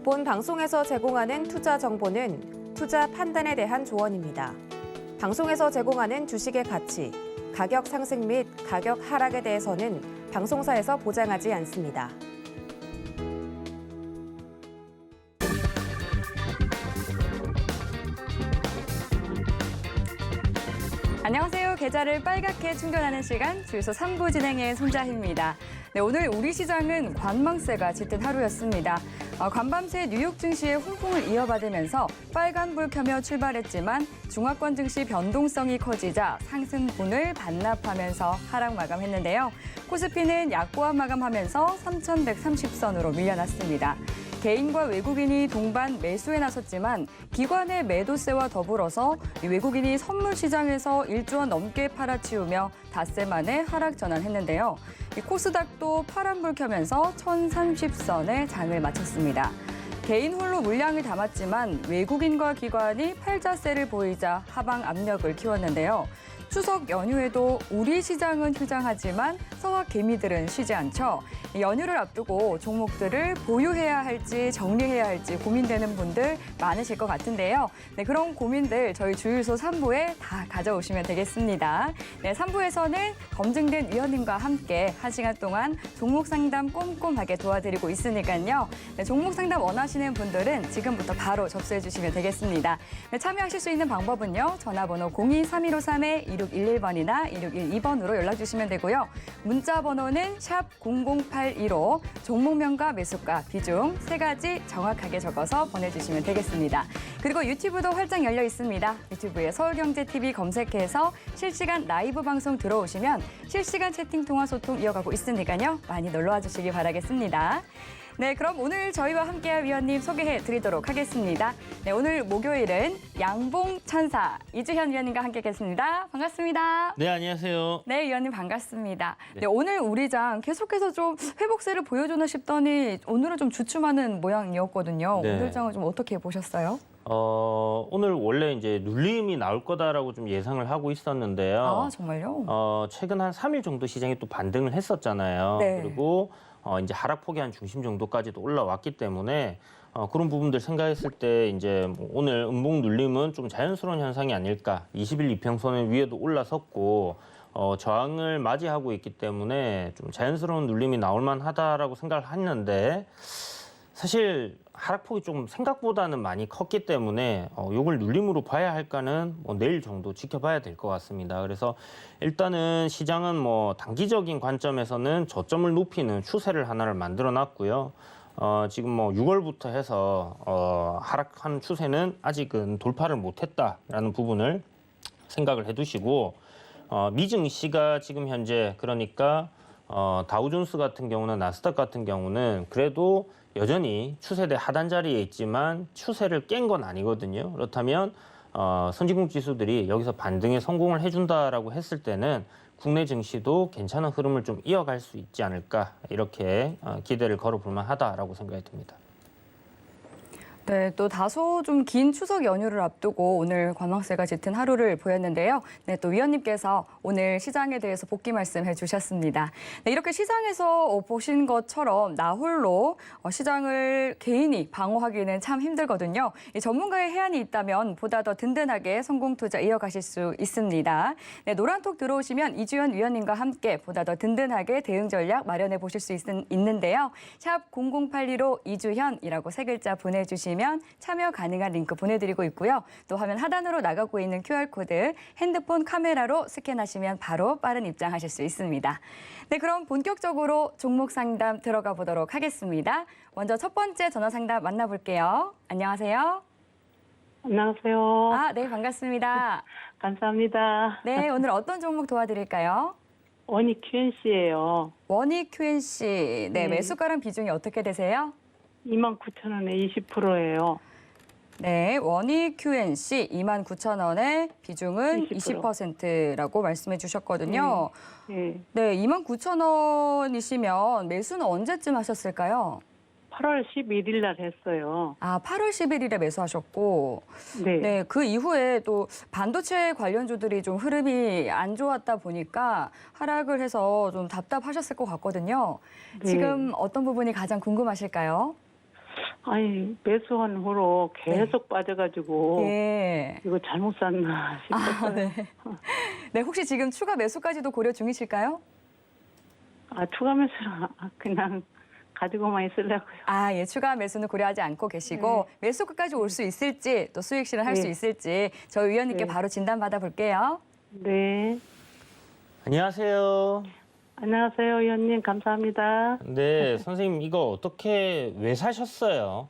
본 방송에서 제공하는 투자 정보는 투자 판단에 대한 조언입니다. 방송에서 제공하는 주식의 가치, 가격 상승 및 가격 하락에 대해서는 방송사에서 보장하지 않습니다. 안녕하세요. 계좌를 빨갛게 충전하는 시간 주유소 3부 진행의 손자희입니다. 네, 오늘 우리 시장은 관망세가 짙은 하루였습니다. 간밤새 뉴욕 증시의 훈풍을 이어받으면서 빨간불 켜며 출발했지만 중화권 증시 변동성이 커지자 상승분을 반납하면서 하락 마감했는데요. 코스피는 약보합 마감하면서 3,130선으로 밀려났습니다. 개인과 외국인이 동반 매수에 나섰지만 기관의 매도세와 더불어서 외국인이 선물 시장에서 1조 원 넘게 팔아치우며 닷새 만에 하락 전환했는데요. 코스닥도 파란불 켜면서 1,030선에 장을 마쳤습니다. 개인 홀로 물량을 담았지만 외국인과 기관이 팔자세를 보이자 하방 압력을 키웠는데요. 추석 연휴에도 우리 시장은 휴장하지만 서학 개미들은 쉬지 않죠. 연휴를 앞두고 종목들을 보유해야 할지 정리해야 할지 고민되는 분들 많으실 것 같은데요. 네, 그런 고민들 저희 주유소 3부에 다 가져오시면 되겠습니다. 네, 3부에서는 검증된 위원님과 함께 1시간 동안 종목 상담 꼼꼼하게 도와드리고 있으니까요. 네, 종목 상담 원하시는 분들은 지금부터 바로 접수해 주시면 되겠습니다. 네, 참여하실 수 있는 방법은요. 전화번호 02-3253-2611번이나 2612번으로 연락 주시면 되고요. 문자 번호는 샵 0082로 종목명과 매수가, 비중 3가지 정확하게 적어서 보내주시면 되겠습니다. 그리고 유튜브도 활짝 열려 있습니다. 유튜브에 서울경제TV 검색해서 실시간 라이브 방송 들어오시면 실시간 채팅 통화 소통 이어가고 있으니까요. 많이 놀러와 주시기 바라겠습니다. 네, 그럼 오늘 저희와 함께할 위원님 소개해 드리도록 하겠습니다. 네, 오늘 목요일은 양봉 천사 이주현 위원님과 함께하겠습니다. 반갑습니다. 네, 안녕하세요. 네, 위원님 반갑습니다. 네, 오늘 우리 장 계속해서 좀 회복세를 보여주나 싶더니 오늘은 좀 주춤하는 모양이었거든요. 네. 오늘 장은 좀 어떻게 보셨어요? 오늘 원래 이제 눌림이 나올 거다라고 좀 예상을 하고 있었는데요. 아, 정말요? 최근 한 3일 정도 시장이 또 반등을 했었잖아요. 네. 그리고 이제 하락폭이 한 중심 정도까지도 올라왔기 때문에 그런 부분들 생각했을 때 이제 뭐 오늘 음봉 눌림은 좀 자연스러운 현상이 아닐까. 20일 이평선 위에도 올라섰고 저항을 맞이하고 있기 때문에 좀 자연스러운 눌림이 나올 만하다라고 생각을 했는데 사실 하락폭이 좀 생각보다는 많이 컸기 때문에 이걸 눌림으로 봐야 할까는 뭐 내일 정도 지켜봐야 될 것 같습니다. 그래서 일단은 시장은 뭐 단기적인 관점에서는 저점을 높이는 추세를 하나를 만들어 놨고요. 지금 뭐 6월부터 해서 하락하는 추세는 아직은 돌파를 못했다라는 부분을 생각을 해두시고 미증시가 지금 현재 그러니까 다우존스 같은 경우는 나스닥 같은 경우는 그래도 여전히 추세대 하단 자리에 있지만 추세를 깬 건 아니거든요. 그렇다면 선진국 지수들이 여기서 반등에 성공을 해준다라고 했을 때는 국내 증시도 괜찮은 흐름을 좀 이어갈 수 있지 않을까 이렇게 기대를 걸어볼 만하다라고 생각이 듭니다. 네, 또 다소 좀 긴 추석 연휴를 앞두고 오늘 관망세가 짙은 하루를 보였는데요. 네, 또 위원님께서 오늘 시장에 대해서 복귀 말씀해 주셨습니다. 네, 이렇게 시장에서 보신 것처럼 나 홀로 시장을 개인이 방어하기는 참 힘들거든요. 이 전문가의 해안이 있다면 보다 더 든든하게 성공 투자 이어가실 수 있습니다. 네, 노란톡 들어오시면 이주현 위원님과 함께 보다 더 든든하게 대응 전략 마련해 보실 수 있는데요. 샵 0082로 이주현이라고 3글자 보내주시면 참여 가능한 링크 보내드리고 있고요. 또 화면 하단으로 나가고 있는 QR코드 핸드폰 카메라로 스캔하시면 바로 빠른 입장하실 수 있습니다. 네, 그럼 본격적으로 종목 상담 들어가 보도록 하겠습니다. 먼저 첫 번째 전화 상담 만나볼게요. 안녕하세요. 안녕하세요. 네, 반갑습니다. 감사합니다. 네, 오늘 어떤 종목 도와드릴까요? 원익 QNC예요. 원익 QNC. 네, 네. 매수가랑 비중이 어떻게 되세요? 29,000원에 20%예요. 네, 원익 QNC 29,000원에 비중은 20%라고 말씀해 주셨거든요. 네. 네, 29,000원이시면 매수는 언제쯤 하셨을까요? 8월 11일 날 했어요. 8월 11일에 매수하셨고, 네. 네, 그 이후에 또 반도체 관련주들이 좀 흐름이 안 좋았다 보니까 하락을 해서 좀 답답하셨을 것 같거든요. 네. 지금 어떤 부분이 가장 궁금하실까요? 아니, 매수한 후로 계속 빠져가지고, 예. 이거 잘못 샀나 싶었어요. 네. 네, 혹시 지금 추가 매수까지도 고려 중이실까요? 추가 매수는 그냥 가지고만 있으려고요. 예, 추가 매수는 고려하지 않고 계시고 매수가까지 올 수 있을지 또 수익 실현할 수 네. 있을지 저희 위원님께 네. 바로 진단 받아볼게요. 네. 안녕하세요. 안녕하세요, 의원님. 감사합니다. 네, 선생님 이거 어떻게 왜 사셨어요?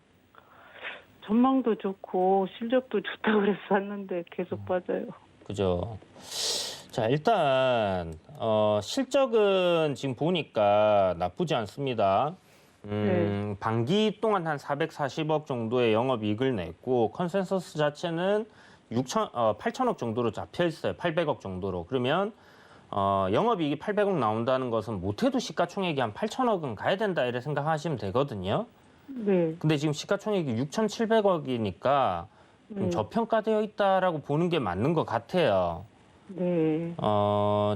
전망도 좋고 실적도 좋다고 그래서 샀는데 계속 빠져요. 그죠? 자, 일단 실적은 지금 보니까 나쁘지 않습니다. 반기 동안 한 440억 정도의 영업이익을 냈고 컨센서스 자체는 8천억 정도로 잡혀 있어요. 800억 정도로. 그러면 영업이익이 800억 나온다는 것은 못해도 시가총액이 한 8천억은 가야 된다 이렇게 생각하시면 되거든요. 네. 근데 지금 시가총액이 6,700억이니까 좀 저평가되어 있다라고 보는 게 맞는 것 같아요. 네.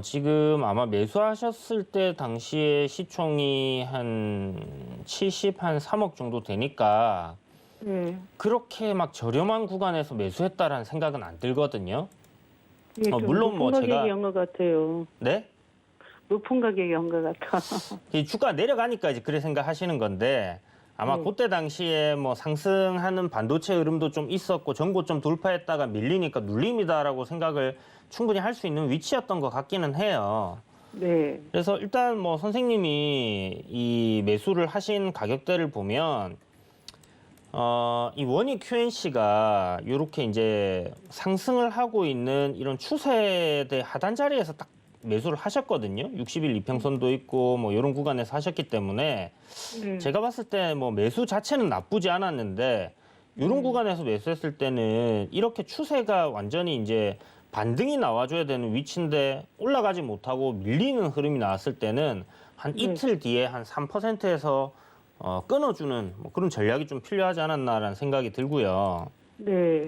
지금 아마 매수하셨을 때 당시에 시총이 한 3억 정도 되니까 네. 그렇게 막 저렴한 구간에서 매수했다라는 생각은 안 들거든요. 이게 좀 물론 뭐 높은 제가- 가격이 온 것 같아요. 네? 높은 가격이 온 것 같아. 이 주가 내려가니까 이제 그래 생각하시는 건데 아마 그때 당시에 뭐 상승하는 반도체 흐름도 좀 있었고 전고점 돌파했다가 밀리니까 눌림이다라고 생각을 충분히 할 수 있는 위치였던 것 같기는 해요. 네. 그래서 일단 뭐 선생님이 이 매수를 하신 가격대를 보면 이 원익 QNC가 이렇게 이제 상승을 하고 있는 이런 추세대 하단 자리에서 딱 매수를 하셨거든요. 60일 이평선도 있고 뭐 이런 구간에서 하셨기 때문에 네. 제가 봤을 때 뭐 매수 자체는 나쁘지 않았는데 이런 구간에서 매수했을 때는 이렇게 추세가 완전히 이제 반등이 나와줘야 되는 위치인데 올라가지 못하고 밀리는 흐름이 나왔을 때는 한 네. 이틀 뒤에 한 3%에서 끊어주는 뭐 그런 전략이 좀 필요하지 않았나라는 생각이 들고요. 네.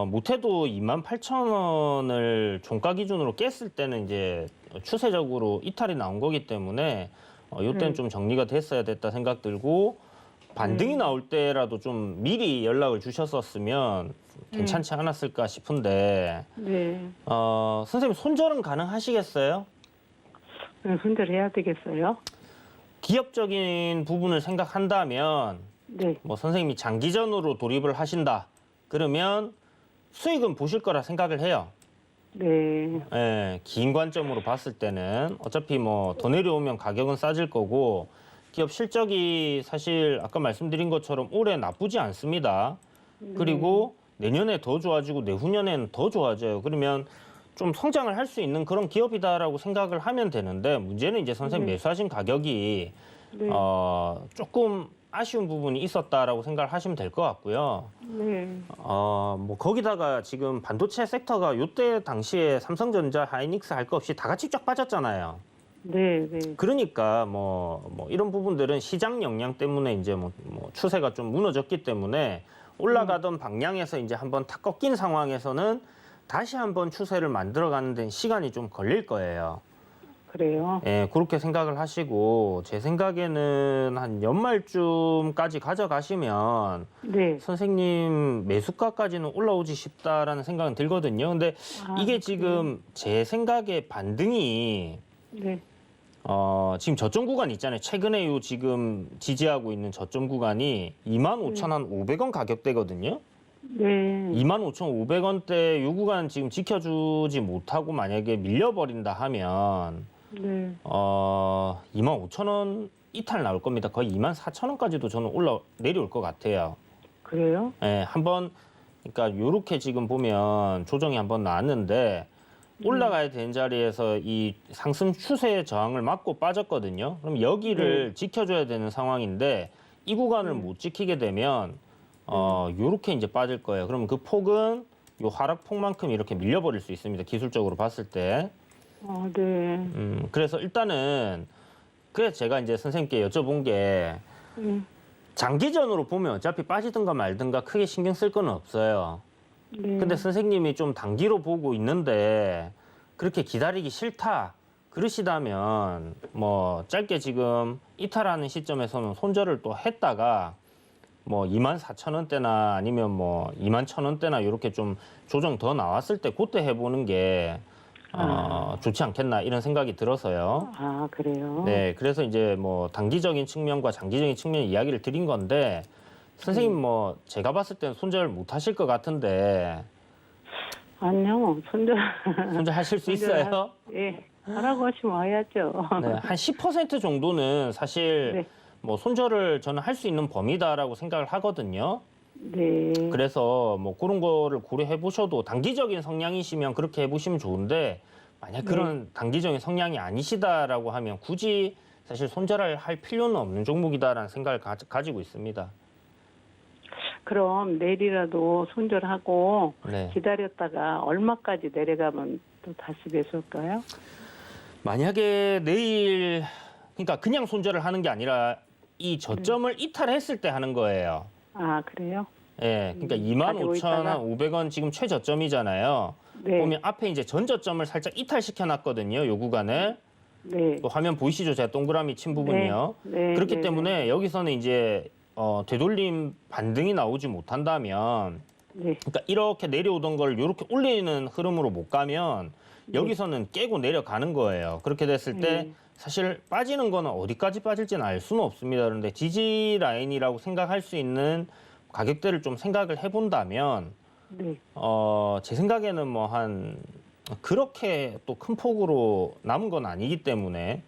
못해도 28,000원을 종가 기준으로 깼을 때는 이제 추세적으로 이탈이 나온 거기 때문에 이때는 좀 정리가 됐어야 됐다 생각 들고 반등이 나올 때라도 좀 미리 연락을 주셨었으면 괜찮지 않았을까 싶은데 네. 선생님 손절은 가능하시겠어요? 손절해야 되겠어요? 기업적인 부분을 생각한다면 네. 뭐 선생님이 장기전으로 돌입을 하신다 그러면 수익은 보실 거라 생각을 해요. 네. 예, 긴 관점으로 봤을 때는 어차피 뭐 더 내려오면 가격은 싸질 거고 기업 실적이 사실 아까 말씀드린 것처럼 올해 나쁘지 않습니다. 그리고 내년에 더 좋아지고 내후년에는 더 좋아져요. 그러면 좀 성장을 할 수 있는 그런 기업이다라고 생각을 하면 되는데 문제는 이제 선생님 매수하신 가격이 네. 조금 아쉬운 부분이 있었다라고 생각을 하시면 될 것 같고요. 네. 뭐 거기다가 지금 반도체 섹터가 요때 당시에 삼성전자, 하이닉스 할 거 없이 다 같이 쫙 빠졌잖아요. 네. 네. 그러니까 뭐 이런 부분들은 시장 영향 때문에 이제 뭐 추세가 좀 무너졌기 때문에 올라가던 방향에서 이제 한번 탁 꺾인 상황에서는 다시 한번 추세를 만들어가는 데는 시간이 좀 걸릴 거예요. 그래요? 예, 그렇게 생각을 하시고 제 생각에는 한 연말쯤까지 가져가시면 네. 선생님 매수가까지는 올라오지 싶다라는 생각은 들거든요. 근데 이게 지금 제 생각에 반등이 네. 지금 저점 구간 있잖아요. 최근에 요 지금 지지하고 있는 저점 구간이 25,500원 가격대거든요. 네. 25,500원대 요 구간 지금 지켜주지 못하고 만약에 밀려버린다 하면 네. 25,000원 이탈 나올 겁니다. 거의 24,000원까지도 저는 내려올 것 같아요. 그래요? 예, 한번 그러니까 요렇게 지금 보면 조정이 한번 나왔는데 올라가야 되는 자리에서 이 상승 추세의 저항을 맞고 빠졌거든요. 그럼 여기를 지켜줘야 되는 상황인데 이 구간을 못 지키게 되면 요렇게 이제 빠질 거예요. 그러면 그 폭은 요 하락폭만큼 이렇게 밀려버릴 수 있습니다. 기술적으로 봤을 때. 네. 그래서 일단은 그래서 제가 이제 선생님께 여쭤본 게 장기전으로 보면 어차피 빠지든가 말든가 크게 신경 쓸 건 없어요. 네. 근데 선생님이 좀 단기로 보고 있는데 그렇게 기다리기 싫다 그러시다면 뭐 짧게 지금 이탈하는 시점에서는 손절을 또 했다가 뭐 24,000원대나 아니면 뭐 21,000원대나 이렇게 좀 조정 더 나왔을 때 그때 해보는 게 좋지 않겠나 이런 생각이 들어서요. 아, 그래요? 네, 그래서 이제 뭐 단기적인 측면과 장기적인 측면 이야기를 드린 건데 선생님 뭐 제가 봤을 때는 손절 못 하실 것 같은데 아니요, 손절하실 수 있어요? 예, 하라고 하시면 해야죠. 네, 한 10% 정도는 사실 네. 뭐 손절을 저는 할 수 있는 범위다라고 생각을 하거든요. 네. 그래서 뭐 그런 거를 고려해 보셔도 단기적인 성향이시면 그렇게 해보시면 좋은데 만약 그런 단기적인 성향이 아니시다라고 하면 굳이 사실 손절을 할 필요는 없는 종목이다라는 생각을 가지고 있습니다. 그럼 내일이라도 손절하고 네. 기다렸다가 얼마까지 내려가면 또 다시 매수할까요? 만약에 내일 그러니까 그냥 손절을 하는 게 아니라 이 저점을 이탈했을 때 하는 거예요. 아, 그래요? 예, 그러니까 가지고 있다가? 25,500원 지금 최저점이잖아요. 네. 보면 앞에 이제 전저점을 살짝 이탈시켜 놨거든요. 요 구간을. 네. 또 화면 보이시죠? 제가 동그라미 친 부분이요. 네, 그렇기 네, 때문에 여기서는 이제 되돌림 반등이 나오지 못한다면 네. 그러니까 이렇게 내려오던 걸 이렇게 올리는 흐름으로 못 가면 여기서는 깨고 내려가는 거예요. 그렇게 됐을 때 네. 사실 빠지는 거는 어디까지 빠질지는 알 수는 없습니다. 그런데 지지 라인이라고 생각할 수 있는 가격대를 좀 생각을 해본다면 네. 제 생각에는 뭐 한 그렇게 또 큰 폭으로 남은 건 아니기 때문에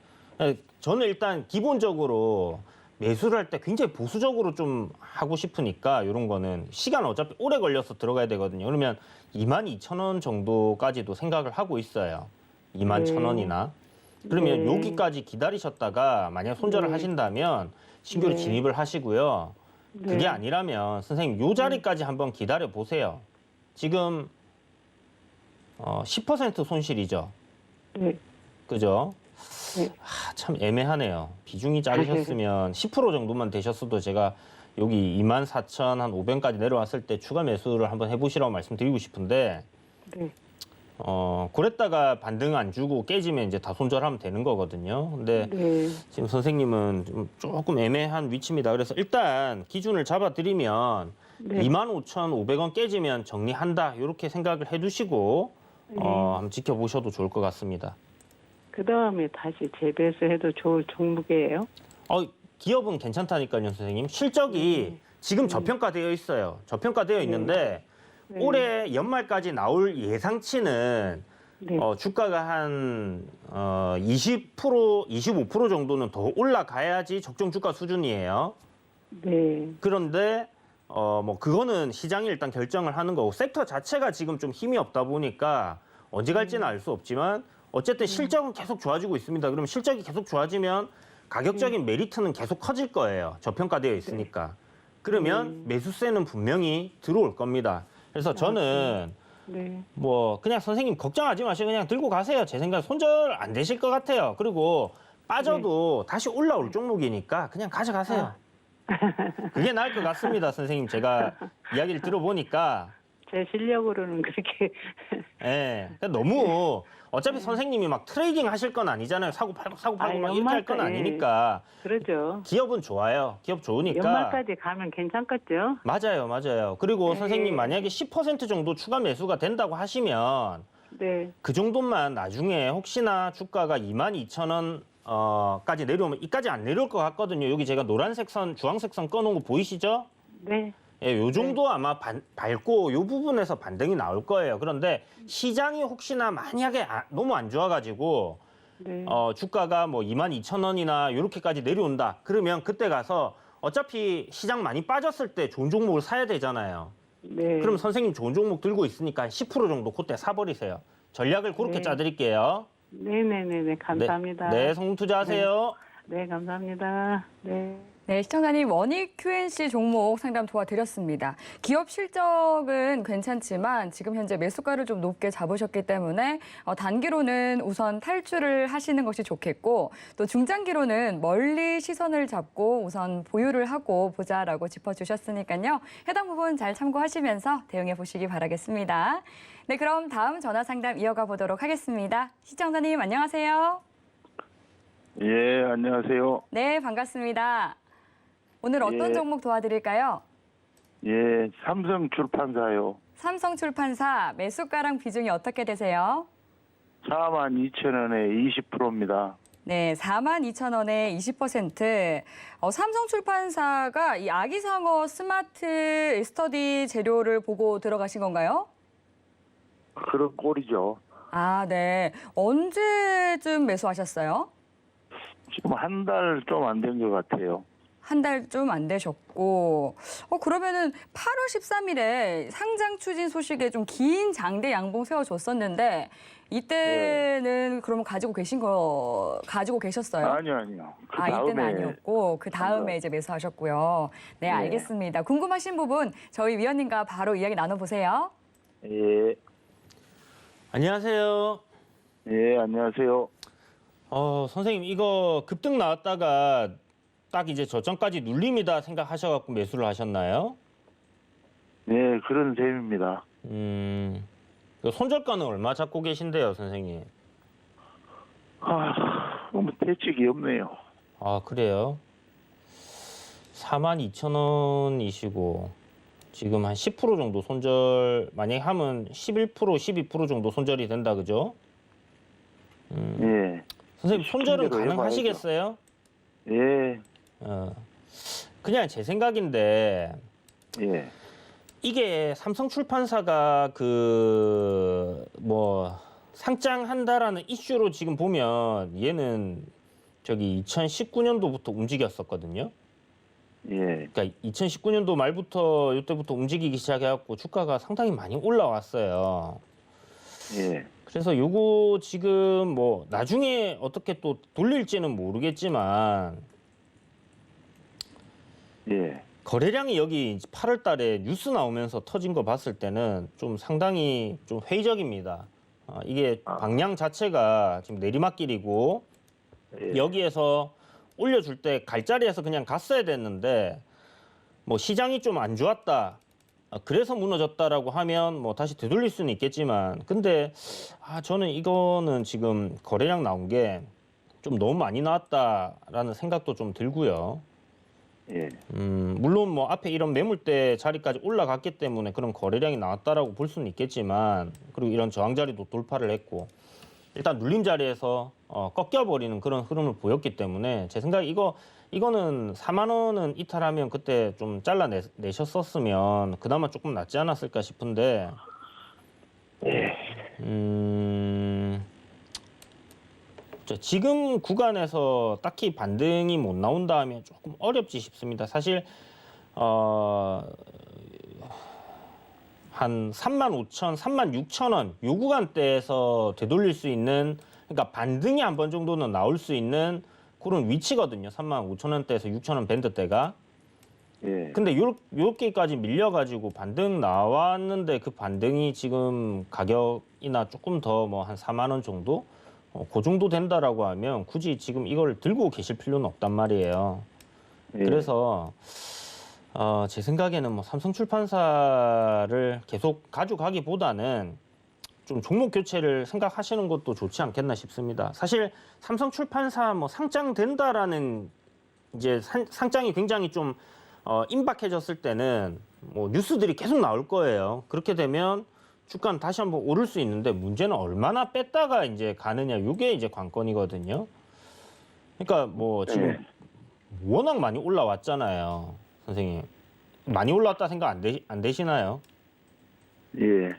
저는 일단 기본적으로 매수를 할 때 굉장히 보수적으로 좀 하고 싶으니까 이런 거는 시간 어차피 오래 걸려서 들어가야 되거든요. 그러면 22,000원 정도까지도 생각을 하고 있어요. 21,000원이나. 그러면 네. 여기까지 기다리셨다가 만약 손절을 네. 하신다면 신규로 네. 진입을 하시고요. 네. 그게 아니라면 선생님 요 자리까지 한번 기다려 보세요. 지금 10% 손실이죠. 네. 그죠? 네. 참 애매하네요. 비중이 작으셨으면 10% 정도만 되셨어도 제가 여기 24,500원까지 내려왔을 때 추가 매수를 한번 해보시라고 말씀드리고 싶은데 네. 그랬다가 반등 안 주고 깨지면 이제 다 손절하면 되는 거거든요. 근데 네. 지금 선생님은 좀 조금 애매한 위치입니다. 그래서 일단 기준을 잡아드리면 네. 25,500원 깨지면 정리한다 이렇게 생각을 해두시고 한번 지켜보셔도 좋을 것 같습니다. 그 다음에 다시 재배수해도 좋을 종목이에요? 기업은 괜찮다니까요, 선생님. 실적이 지금 저평가되어 있어요. 저평가되어 있는데 네. 올해 연말까지 나올 예상치는 네. 주가가 한 20%, 25% 정도는 더 올라가야지 적정 주가 수준이에요. 네. 그런데 뭐 그거는 시장이 일단 결정을 하는 거고 섹터 자체가 지금 좀 힘이 없다 보니까 언제 갈지는 알 수 없지만 어쨌든 실적은 계속 좋아지고 있습니다. 그럼 실적이 계속 좋아지면 가격적인 메리트는 계속 커질 거예요. 저평가되어 있으니까. 그러면 매수세는 분명히 들어올 겁니다. 그래서 저는 네. 뭐 그냥 선생님 걱정하지 마시고 그냥 들고 가세요. 제 생각에 손절 안 되실 것 같아요. 그리고 빠져도 다시 올라올 종목이니까 그냥 가져가세요. 그게 나을 것 같습니다. 선생님 제가 이야기를 들어보니까 제 실력으로는 그렇게 예, 너무 어차피 선생님이 막 트레이딩 하실 건 아니잖아요. 사고 팔고 막 이렇게 할 건 연말까지. 아니니까. 그러죠. 기업은 좋아요. 기업 좋으니까. 연말까지 가면 괜찮겠죠? 맞아요. 그리고 네. 선생님 만약에 10% 정도 추가 매수가 된다고 하시면 네. 그 정도만 나중에 혹시나 주가가 22,000원 까지 내려오면 이까지 안 내려올 것 같거든요. 여기 제가 노란색 선, 주황색 선 꺼놓은 거 보이시죠? 네. 예, 요 정도 아마 밟고 요 부분에서 반등이 나올 거예요. 그런데 시장이 혹시나 만약에 너무 안 좋아가지고 네. 주가가 뭐 22,000원이나 이렇게까지 내려온다. 그러면 그때 가서 어차피 시장 많이 빠졌을 때 좋은 종목을 사야 되잖아요. 네. 그럼 선생님 좋은 종목 들고 있으니까 10% 정도 그때 사버리세요. 전략을 그렇게 네. 짜드릴게요. 네네네네. 감사합니다. 네, 성공 투자하세요. 네, 감사합니다. 네. 네, 시청자님 원익 Q&C 종목 상담 도와드렸습니다. 기업 실적은 괜찮지만 지금 현재 매수가를 좀 높게 잡으셨기 때문에 단기로는 우선 탈출을 하시는 것이 좋겠고 또 중장기로는 멀리 시선을 잡고 우선 보유를 하고 보자라고 짚어주셨으니까요. 해당 부분 잘 참고하시면서 대응해 보시기 바라겠습니다. 네, 그럼 다음 전화 상담 이어가 보도록 하겠습니다. 시청자님 안녕하세요. 예, 안녕하세요. 네, 반갑습니다. 오늘 어떤 예. 종목 도와드릴까요? 예, 삼성 출판사요. 삼성출판사 매수가랑 비중이 어떻게 되세요? 42,000원에 20%입니다. 네, 42,000원에 20%. 삼성출판사가 이 아기상어 스마트 스터디 재료를 보고 들어가신 건가요? 그런 꼴이죠. 아, 네. 언제쯤 매수하셨어요? 지금 한 달 좀 안 된 것 같아요. 한 달 좀 안 되셨고, 그러면은 8월 13일에 상장 추진 소식에 좀 긴 장대 양봉 세워줬었는데, 이때는 그러면 가지고 계셨어요? 아니요. 그 이때는 다음에 아니었고, 그 다음에 이제 매수하셨고요. 네, 네. 알겠습니다. 궁금하신 부분 저희 위원님과 바로 이야기 나눠보세요. 예, 안녕하세요. 예, 안녕하세요. 선생님 이거 급등 나왔다가 딱 이제 저점까지 눌림이다 생각하셔갖고 매수를 하셨나요? 네, 그런 셈입니다. 그 손절가는 얼마 잡고 계신데요, 선생님? 너무 대책이 없네요. 아, 그래요? 42,000원이시고 지금 한 10% 정도 손절 만약에 하면 11%, 12% 정도 손절이 된다, 그죠? 예, 선생님 손절은 손절을 가능하시겠어요? 예, 그냥 제 생각인데 예, 이게 삼성출판사가 상장한다라는 이슈로 지금 보면 얘는 저기 2019년도부터 움직였었거든요. 예, 그러니까 2019년도 말부터 이때부터 움직이기 시작해갖고 주가가 상당히 많이 올라왔어요. 예, 그래서 요거 지금 뭐 나중에 어떻게 또 돌릴지는 모르겠지만 예, 거래량이 여기 8월 달에 뉴스 나오면서 터진 거 봤을 때는 좀 상당히 좀 회의적입니다. 이게 방향 자체가 지금 내리막길이고 예. 여기에서 올려줄 때 갈 자리에서 그냥 갔어야 됐는데 뭐 시장이 좀 안 좋았다. 그래서 무너졌다라고 하면 뭐 다시 되돌릴 수는 있겠지만 근데 저는 이거는 지금 거래량 나온 게 좀 너무 많이 나왔다라는 생각도 좀 들고요. 예, 물론 뭐 앞에 이런 매물대 자리까지 올라갔기 때문에 그런 거래량이 나왔다라고 볼 수는 있겠지만 그리고 이런 저항 자리도 돌파를 했고 일단 눌림 자리에서 꺾여버리는 그런 흐름을 보였기 때문에 제 생각에 이거는 4만 원은 이탈하면 그때 좀 잘라내셨었으면 그나마 조금 낫지 않았을까 싶은데 지금 구간에서 딱히 반등이 못 나온다 하면 조금 어렵지 싶습니다. 사실 한 35,000, 36,000원 요 구간대에서 되돌릴 수 있는 그러니까 반등이 한 번 정도는 나올 수 있는 그런 위치거든요. 35,000원대에서 6,000원 밴드대가. 예, 근데 요렇게까지 밀려가지고 반등 나왔는데 그 반등이 지금 가격이나 조금 더 뭐 한 4만 원 정도? 그 정도 된다라고 하면 굳이 지금 이걸 들고 계실 필요는 없단 말이에요. 예. 그래서 제 생각에는 뭐 삼성출판사를 계속 가져가기보다는 좀 종목 교체를 생각하시는 것도 좋지 않겠나 싶습니다. 사실 삼성출판사 뭐 상장된다라는 이제 상장이 굉장히 좀 임박해졌을 때는 뭐 뉴스들이 계속 나올 거예요. 그렇게 되면 주가는 다시 한번 오를 수 있는데 문제는 얼마나 뺐다가 이제 가느냐 이게 이제 관건이거든요. 그러니까 뭐 지금 워낙 많이 올라왔잖아요, 선생님. 많이 올라왔다 생각 안 되시나요? 예.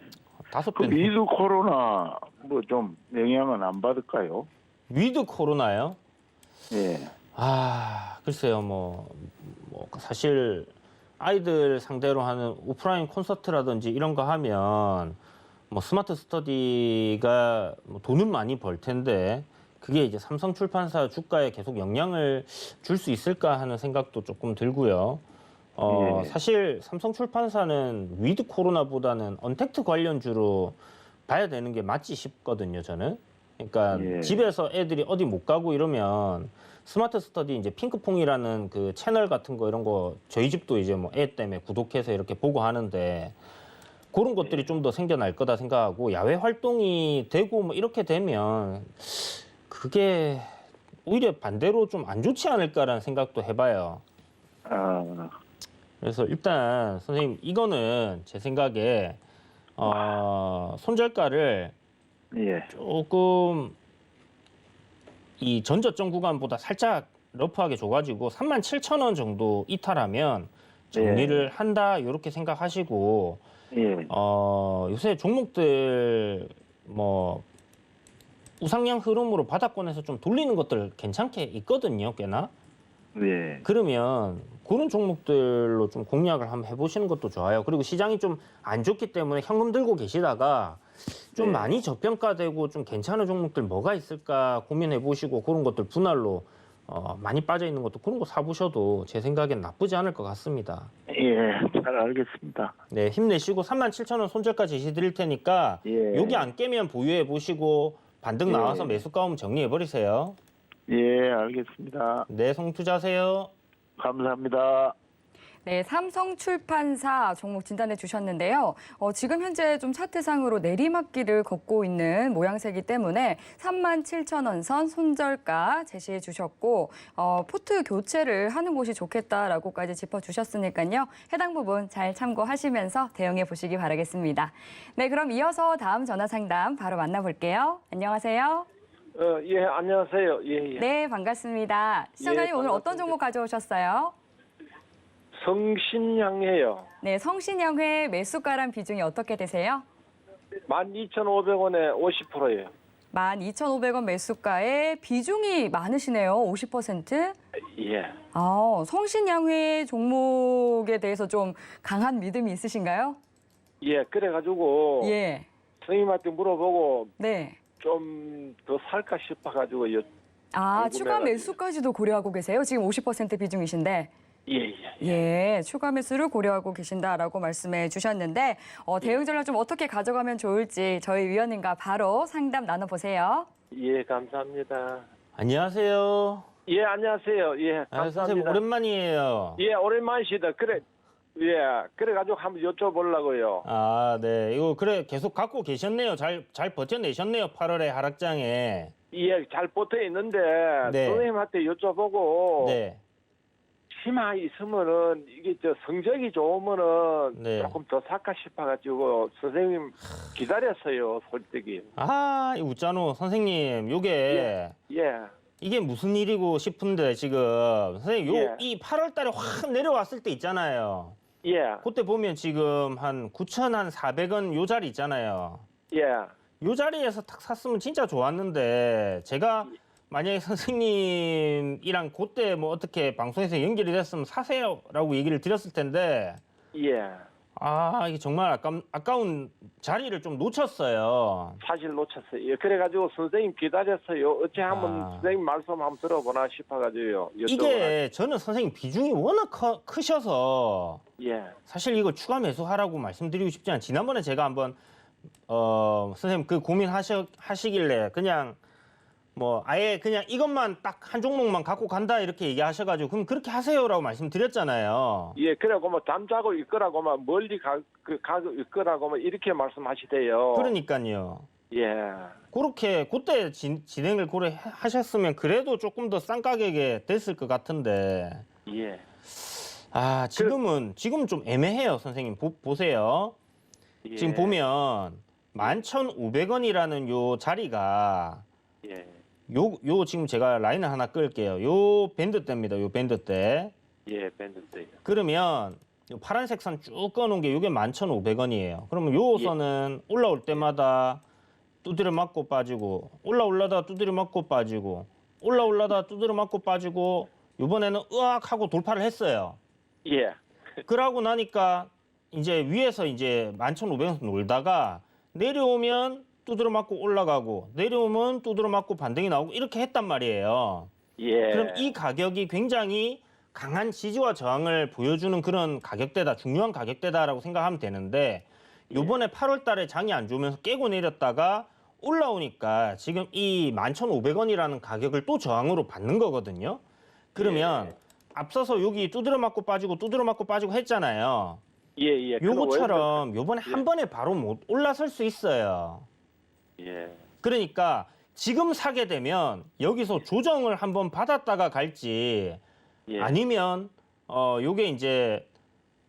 5배. 위드 코로나 뭐 좀 영향은 안 받을까요? 위드 코로나요? 예, 글쎄요, 뭐 사실 아이들 상대로 하는 오프라인 콘서트라든지 이런 거 하면 뭐 스마트 스터디가 뭐 돈은 많이 벌 텐데 그게 이제 삼성출판사 주가에 계속 영향을 줄 수 있을까 하는 생각도 조금 들고요. 예. 사실 삼성출판사는 위드 코로나보다는 언택트 관련주로 봐야 되는 게 맞지 싶거든요, 저는. 그러니까 예. 집에서 애들이 어디 못 가고 이러면 스마트 스터디 이제 핑크퐁이라는 그 채널 같은 거 이런 거 저희 집도 이제 뭐 애 때문에 구독해서 이렇게 보고 하는데 그런 것들이 좀 더 생겨날 거다 생각하고 야외 활동이 되고 뭐 이렇게 되면 그게 오히려 반대로 좀 안 좋지 않을까라는 생각도 해봐요. 그래서 일단 선생님 이거는 제 생각에 손절가를 예. 조금 이 전저점 구간보다 살짝 러프하게 줘가지고 37,000원 정도 이탈하면 정리를 한다 이렇게 생각하시고 예. 요새 종목들 뭐 우상향 흐름으로 바닥권에서 좀 돌리는 것들 괜찮게 있거든요, 꽤나. 예. 그러면 그런 종목들로 좀 공략을 한번 해보시는 것도 좋아요. 그리고 시장이 좀 안 좋기 때문에 현금 들고 계시다가 좀 네. 많이 저평가되고 좀 괜찮은 종목들 뭐가 있을까 고민해 보시고 그런 것들 분할로 많이 빠져 있는 것도 그런 거 사보셔도 제 생각엔 나쁘지 않을 것 같습니다. 예. 잘 알겠습니다. 네, 힘내시고 37,000원 손절가 제시 드릴 테니까 예. 여기 안 깨면 보유해 보시고 반등 예. 나와서 매수가 오면 정리해 버리세요. 예, 알겠습니다. 네, 송투자세요. 감사합니다. 네, 삼성출판사 종목 진단해 주셨는데요. 지금 현재 좀 차트상으로 내리막길을 걷고 있는 모양새이기 때문에 37,000원 선 손절가 제시해 주셨고 포트 교체를 하는 곳이 좋겠다라고까지 짚어주셨으니까요. 해당 부분 잘 참고하시면서 대응해 보시기 바라겠습니다. 네, 그럼 이어서 다음 전화 상담 바로 만나볼게요. 안녕하세요. 예, 안녕하세요. 예, 예. 네, 반갑습니다. 시청자님 예, 오늘 어떤 반갑습니다. 종목 가져오셨어요? 성신향해요. 네, 성신양회 매수가란 비중이 어떻게 되세요? 12,500원에 50%예요. 12,500원 매수가에 비중이 많으시네요. 50%? 예. 성신양회 종목에 대해서 좀 강한 믿음이 있으신가요? 예, 그래가지고 예. 선생님한테 물어보고 네. 좀 더 살까 싶어가지고 추가 궁금해가지고. 매수까지도 고려하고 계세요? 지금 50% 비중이신데. 예, 예. 예, 추가 매수를 고려하고 계신다라고 말씀해 주셨는데 대응 전략 좀 어떻게 가져가면 좋을지 저희 위원님과 바로 상담 나눠보세요. 예, 감사합니다. 안녕하세요. 예, 안녕하세요. 예, 아, 선생님 감사합니다. 오랜만이에요. 예, 오랜만이시다. 예, 그래가지고 한번 여쭤보려고요. 아, 네. 이거 그래 계속 갖고 계셨네요. 잘 버텨내셨네요. 8월에 하락장에. 예, 잘 붙어 있는데 네. 선생님한테 여쭤보고 네. 희망 있으면은 이게 성적이 좋으면은 네. 조금 더 살까 싶어가지고 선생님 기다렸어요, 솔직히. 아, 이 웃자노 선생님, 요게 예, 이게 무슨 일이고 싶은데 지금 선생님 예. 이 8월 달에 확 내려왔을 때 있잖아요. 예, 그때 보면 지금 한 9,400원 요 자리 있잖아요. 예, 요 자리에서 탁 샀으면 진짜 좋았는데 제가 만약에 선생님이랑 그때 뭐 어떻게 방송에서 연결이 됐으면 사세요라고 얘기를 드렸을 텐데 예. 이게 정말 아까운 자리를 좀 놓쳤어요. 사실 놓쳤어요. 예, 그래가지고 선생님 기다렸어요. 어째 한번 아. 선생님 말씀 한번 들어보나 싶어가지고요. 이게 저는 선생님 비중이 워낙 크셔서 예, 사실 이거 추가 매수하라고 말씀드리고 싶지 않아요. 지난번에 제가 한번 선생님 그 고민하시길래 그냥 뭐 아예 그냥 이것만 딱 한 종목만 갖고 간다 이렇게 얘기하셔가지고 그럼 그렇게 하세요라고 말씀드렸잖아요. 예, 그래고 뭐 잠자고 있거라고만 멀리 가고 있거라고만 이렇게 말씀하시대요. 그러니까요. 예, 그렇게 그때 진행을 고려하셨으면 그래도 조금 더 싼 가격에 됐을 것 같은데 예, 지금은 좀 애매해요. 선생님 보세요. 예. 지금 보면 11,500원이라는 요 자리가 예, 요 지금 제가 라인을 하나 끌게요. 요 밴드대입니다. 요 밴드대. 예, 밴드세요. 그러면 요 파란색 선 쭉 꺼놓은 게 요게 11,500원이에요. 그러면 요 선은 올라올 때마다 두드려 맞고 빠지고 올라다 두드려 맞고 빠지고 올라다 두드려 맞고 빠지고 이번에는 으악 하고 돌파를 했어요. 예, 그러고 나니까 이제 위에서 이제 11,500원 놀다가 내려오면 두드려 맞고 올라가고 내려오면 두드려 맞고 반등이 나오고 이렇게 했단 말이에요. 예. 그럼 이 가격이 굉장히 강한 지지와 저항을 보여주는 그런 가격대다, 중요한 가격대다라고 생각하면 되는데 요번에 8월 달에 장이 안 좋으면서 깨고 내렸다가 올라오니까 지금 이 11,500원이라는 가격을 또 저항으로 받는 거거든요. 그러면 앞서서 여기 두드려 맞고 빠지고 했잖아요. 예, 예. 요거처럼 요번에 한 번에 바로 못 올라설 수 있어요. 예, 그러니까 지금 사게 되면 여기서 조정을 한번 받았다가 갈지 예. 아니면 요게 이제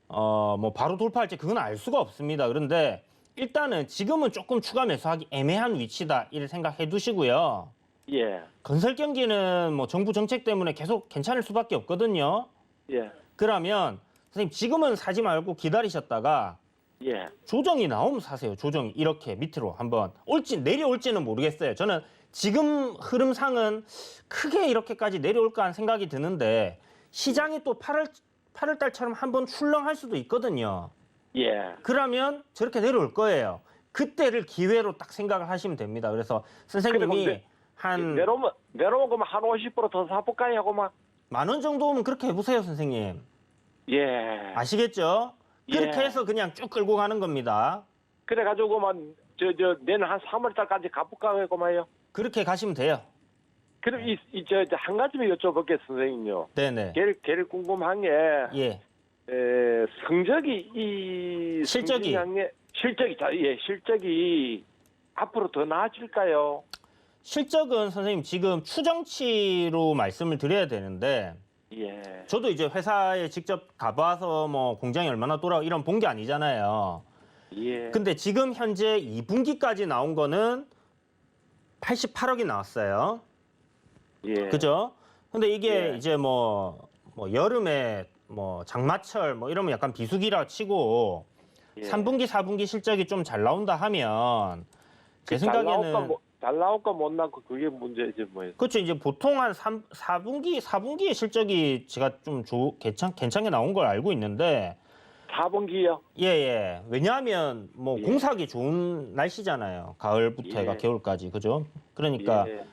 뭐 바로 돌파할지 그건 알 수가 없습니다. 그런데 일단은 지금은 조금 추가 매수하기 애매한 위치다 이렇게 생각해 두시고요. 예. 건설 경기는 뭐 정부 정책 때문에 계속 괜찮을 수밖에 없거든요. 예. 그러면 선생님 지금은 사지 말고 기다리셨다가 예. 조정이 나오면 사세요. 조정이 이렇게 밑으로 한번 내려올지는 모르겠어요. 저는 지금 흐름상은 크게 이렇게까지 내려올까 하는 생각이 드는데 시장이 또 8월 달처럼 한번 출렁할 수도 있거든요. 예. 그러면 저렇게 내려올 거예요. 그때를 기회로 딱 생각을 하시면 됩니다. 그래서 선생님이 그래, 한 내려오면 그러면 한 50%더 사볼까요, 그만? 10,000원 정도 오면 그렇게 해보세요, 선생님. 예. 아시겠죠? 그렇게 예. 해서 그냥 쭉 끌고 가는 겁니다. 그래가지고만 내년 한 3월달까지 가볼까요, 그만요? 그렇게 가시면 돼요. 그럼 한 가지만 여쭤볼게요, 선생님요. 네네. 걔를 궁금한 게 예. 성적이 실적이. 실적이 앞으로 더 나아질까요? 실적은 선생님 지금 추정치로 말씀을 드려야 되는데 예. 저도 이제 회사에 직접 가봐서 뭐 공장이 얼마나 돌아가고 이런 본 게 아니잖아요. 예. 근데 지금 현재 2분기까지 나온 거는 88억이 나왔어요. 예. 그죠? 근데 이게 예. 이제 뭐 여름에 뭐 장마철 뭐 이러면 약간 비수기라 치고 예. 3분기, 4분기 실적이 좀 잘 나온다 하면 제 생각에는 잘 나올까 못 나올까 그게 문제지 뭐. 그렇죠. 이제 보통 한 4분기의 실적이 제가 좀 괜찮게 나온 걸 알고 있는데 4분기요? 예. 왜냐하면 뭐 예. 공사하기 좋은 날씨잖아요. 가을부터 해가 예. 겨울까지. 그죠? 그러니까 예.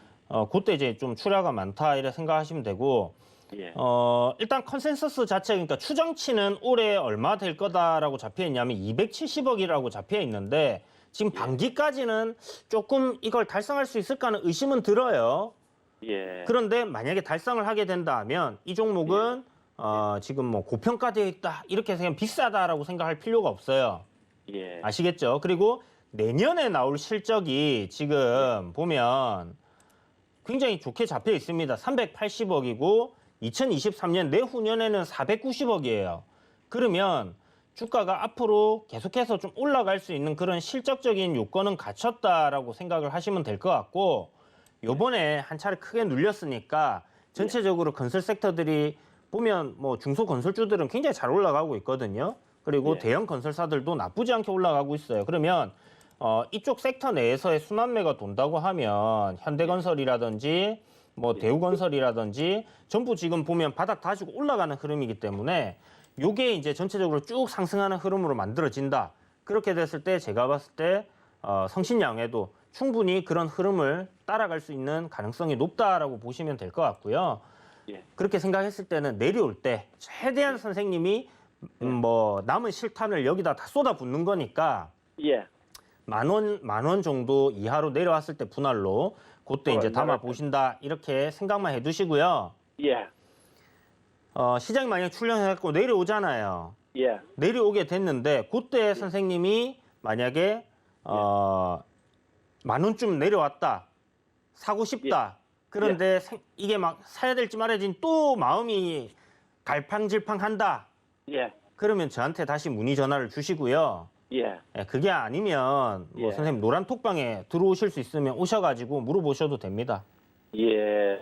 그때 이제 좀 출하가 많다 이렇게 생각하시면 되고 예. 일단 컨센서스 자체 그러니까 추정치는 올해 얼마 될 거다라고 잡혀 있냐면 270억이라고 잡혀 있는데 지금 반기까지는 조금 이걸 달성할 수 있을까는 의심은 들어요. 예. 그런데 만약에 달성을 하게 된다면 이 종목은 지금 뭐 고평가되어 있다 이렇게 그냥 비싸다라고 생각할 필요가 없어요. 예. 아시겠죠? 그리고 내년에 나올 실적이 지금 보면 굉장히 좋게 잡혀 있습니다. 380억이고 2023년 내후년에는 490억이에요. 그러면 주가가 앞으로 계속해서 좀 올라갈 수 있는 그런 실적적인 요건은 갖췄다라고 생각을 하시면 될 것 같고 요번에 한 차례 크게 눌렸으니까 전체적으로 건설 섹터들이 보면 뭐 중소건설주들은 굉장히 잘 올라가고 있거든요. 그리고 예. 대형 건설사들도 나쁘지 않게 올라가고 있어요. 그러면 이쪽 섹터 내에서의 순환매가 돈다고 하면 현대건설이라든지 뭐 대우건설이라든지 전부 지금 보면 바닥 다지고 올라가는 흐름이기 때문에 요게 이제 전체적으로 쭉 상승하는 흐름으로 만들어진다. 그렇게 됐을 때 제가 봤을 때 성신양에도 충분히 그런 흐름을 따라갈 수 있는 가능성이 높다라고 보시면 될 것 같고요. 예. 그렇게 생각했을 때는 내려올 때 최대한 선생님이 뭐 남은 실탄을 여기다 다 쏟아붓는 거니까 예. 만 원 정도 이하로 내려왔을 때 분할로 그때 이제 담아 보신다 이렇게 생각만 해두시고요. 예. 시장이 만약에 출렁해갖고 내려오잖아요. 예. 내려오게 됐는데 그때 선생님이 만약에 10,000원쯤 내려왔다. 사고 싶다. 그런데 이게 막 사야 될지 말아야 될지 또 마음이 갈팡질팡한다. 예. 그러면 저한테 다시 문의 전화를 주시고요. 예. 그게 아니면 뭐 예. 선생님 노란 톡방에 들어오실 수 있으면 오셔가지고 물어보셔도 됩니다. 예.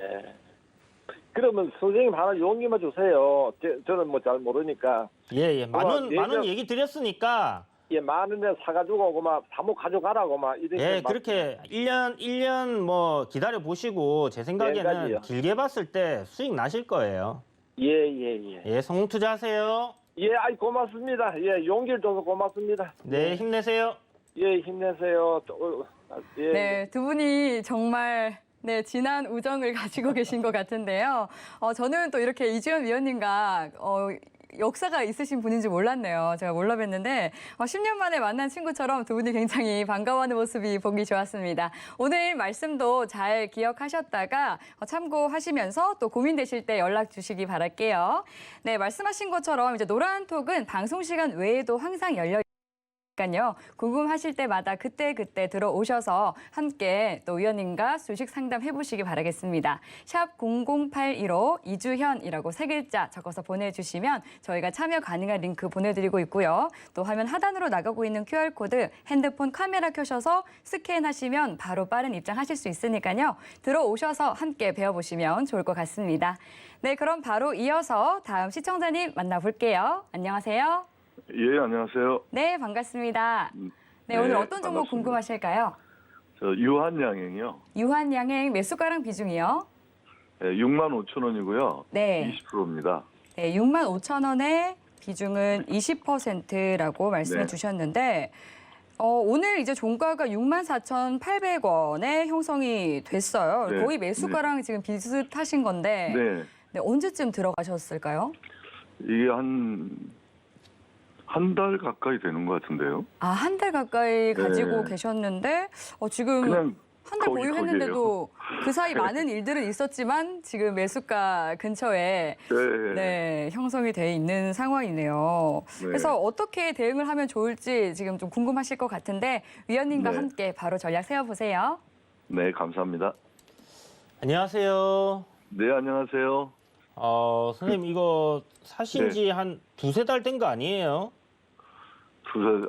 그러면 선생님 하나 용기만 주세요. 저는 뭐 잘 모르니까. 예. 만 원 얘기 드렸으니까 예, 10,000원에 사가지고 그만 사모 가져가라고 막 이렇게. 예, 그렇게 1년 뭐 기다려 보시고 제 생각에는 내일까지요. 길게 봤을 때 수익 나실 거예요. 예. 예, 성공 투자하세요. 예, 아이 고맙습니다. 예, 용기를 줘서 고맙습니다. 네, 힘내세요. 예, 힘내세요. 예. 네, 두 분이 정말 진한 우정을 가지고 계신 것 같은데요. 저는 또 이렇게 이주연 위원님과 역사가 있으신 분인지 몰랐네요. 제가 몰라 뵀는데 10년 만에 만난 친구처럼 두 분이 굉장히 반가워하는 모습이 보기 좋았습니다. 오늘 말씀도 잘 기억하셨다가 참고하시면서 또 고민되실 때 연락 주시기 바랄게요. 네, 말씀하신 것처럼 이제 노란톡은 방송 시간 외에도 항상 열려 그러니까요. 궁금하실 때마다 그때그때 들어오셔서 함께 또 위원님과 주식 상담해 보시기 바라겠습니다. 샵 0081로 이주현이라고 3글자 적어서 보내주시면 저희가 참여 가능한 링크 보내드리고 있고요. 또 화면 하단으로 나가고 있는 QR코드 핸드폰 카메라 켜셔서 스캔하시면 바로 빠른 입장하실 수 있으니까요. 들어오셔서 함께 배워보시면 좋을 것 같습니다. 네, 그럼 바로 이어서 다음 시청자님 만나볼게요. 안녕하세요. 예, 안녕하세요. 네, 반갑습니다. 네, 오늘 어떤 종목 반갑습니다. 궁금하실까요? 저 유한양행이요. 유한양행 매수가랑 비중이요? 예, 65,000원이고요. 네. 20%입니다. 네, 65,000원의 비중은 20%라고 말씀해 네. 주셨는데 오늘 이제 종가가 64,800원에 형성이 됐어요. 네. 거의 매수가랑 지금 비슷하신 건데 네. 네, 언제쯤 들어가셨을까요? 이게 한 달 가까이 되는 것 같은데요. 아, 한 달 가까이 가지고 네. 계셨는데 지금 그냥 한 달 보유했는데도 그 사이 네. 많은 일들은 있었지만 지금 매수가 근처에 네. 네, 형성이 돼 있는 상황이네요. 네. 그래서 어떻게 대응을 하면 좋을지 지금 좀 궁금하실 것 같은데 위원님과 네. 함께 바로 전략 세워보세요. 네, 감사합니다. 안녕하세요. 네, 안녕하세요. 선생님 이거 사신 네. 지 한 두세 달 된 거 아니에요?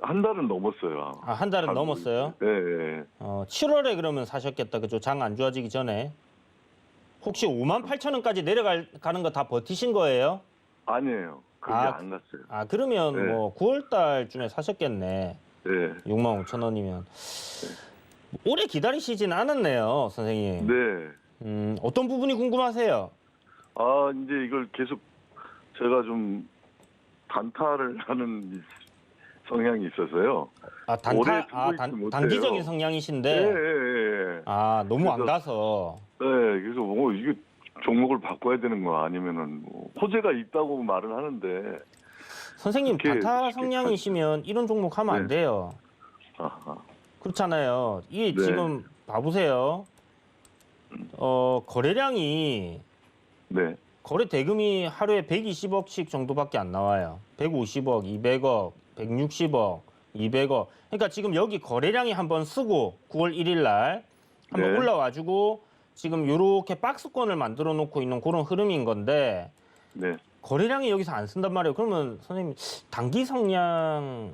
한 달은 넘었어요. 아, 한 달은 넘었어요? 네, 네. 7월에 그러면 사셨겠다. 그죠? 장 안 좋아지기 전에. 혹시 58,000원까지 내려가는 거 다 버티신 거예요? 아니에요. 그게 아, 안 갔어요. 아, 그러면 네. 뭐 9월 달쯤에 사셨겠네. 네. 65,000원이면. 오래 기다리시진 않았네요, 선생님. 네. 어떤 부분이 궁금하세요? 이제 이걸 계속 제가 좀 단타를 하는 성향이 있어서요. 아, 오래 단타, 두고 있지 못해요. 단기적인 성향이신데. 네. 아, 너무 안 그래서- 가서. 네, 그래서 이게 종목을 바꿔야 되는 거 아니면은 호재가 있다고 말은 하는데. 선생님, 그렇게 단타 쉽게 성향이시면 이런 종목 하면 안 네. 돼요. 아하. 그렇잖아요. 이게 네. 지금 봐보세요. 거래량이 네, 거래 대금이 하루에 120억씩 정도밖에 안 나와요. 150억, 200억, 160억, 200억. 그러니까 지금 여기 거래량이 한번 쓰고 9월 1일 날 한번 네. 올라와주고 지금 이렇게 박스권을 만들어 놓고 있는 그런 흐름인 건데 네, 거래량이 여기서 안 쓴단 말이에요. 그러면 선생님 단기 성향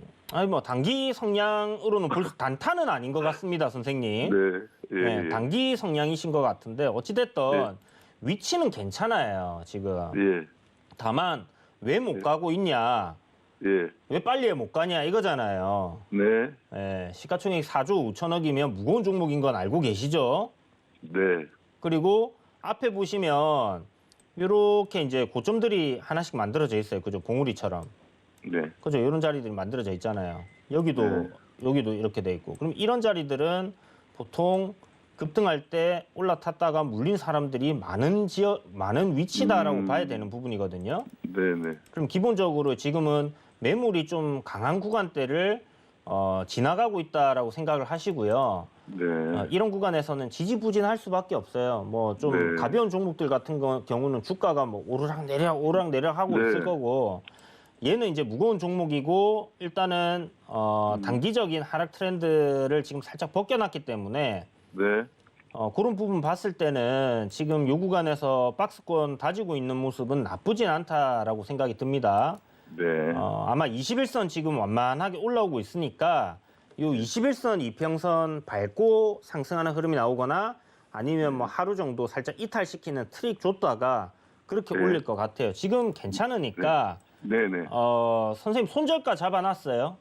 단기 성향으로는 볼 수 단타는 아닌 것 같습니다, 선생님. 네, 예, 네, 예. 단기 성향이신 것 같은데 어찌됐든 네. 위치는 괜찮아요, 지금. 예, 다만 왜 못 네. 가고 있냐, 예, 왜 빨리 못 가냐 이거잖아요. 네, 예, 시가총액 4조 5천억이면 무거운 종목인 건 알고 계시죠? 네, 그리고 앞에 보시면 이렇게 이제 고점들이 하나씩 만들어져 있어요, 그죠? 봉우리처럼. 네, 그죠? 이런 자리들이 만들어져 있잖아요. 여기도 네. 여기도 이렇게 돼 있고. 그럼 이런 자리들은 보통 급등할 때 올라탔다가 물린 사람들이 많은 위치다라고 봐야 되는 부분이거든요. 네, 네, 그럼 기본적으로 지금은 매물이 좀 강한 구간대를 지나가고 있다라고 생각을 하시고요. 네, 이런 구간에서는 지지부진할 수밖에 없어요. 뭐 좀 네. 가벼운 종목들 같은 경우는 주가가 뭐 오르락내리락 하고 네. 있을 거고, 얘는 이제 무거운 종목이고 일단은 단기적인 하락 트렌드를 지금 살짝 벗겨놨기 때문에 네, 그런 부분 봤을 때는 지금 요 구간에서 박스권 다지고 있는 모습은 나쁘진 않다라고 생각이 듭니다. 네, 아마 21선 지금 완만하게 올라오고 있으니까 요 21선 이평선 밟고 상승하는 흐름이 나오거나 아니면 뭐 하루 정도 살짝 이탈시키는 트릭 줬다가 그렇게 네. 올릴 것 같아요. 지금 괜찮으니까 네, 네. 선생님 손절가 잡아놨어요?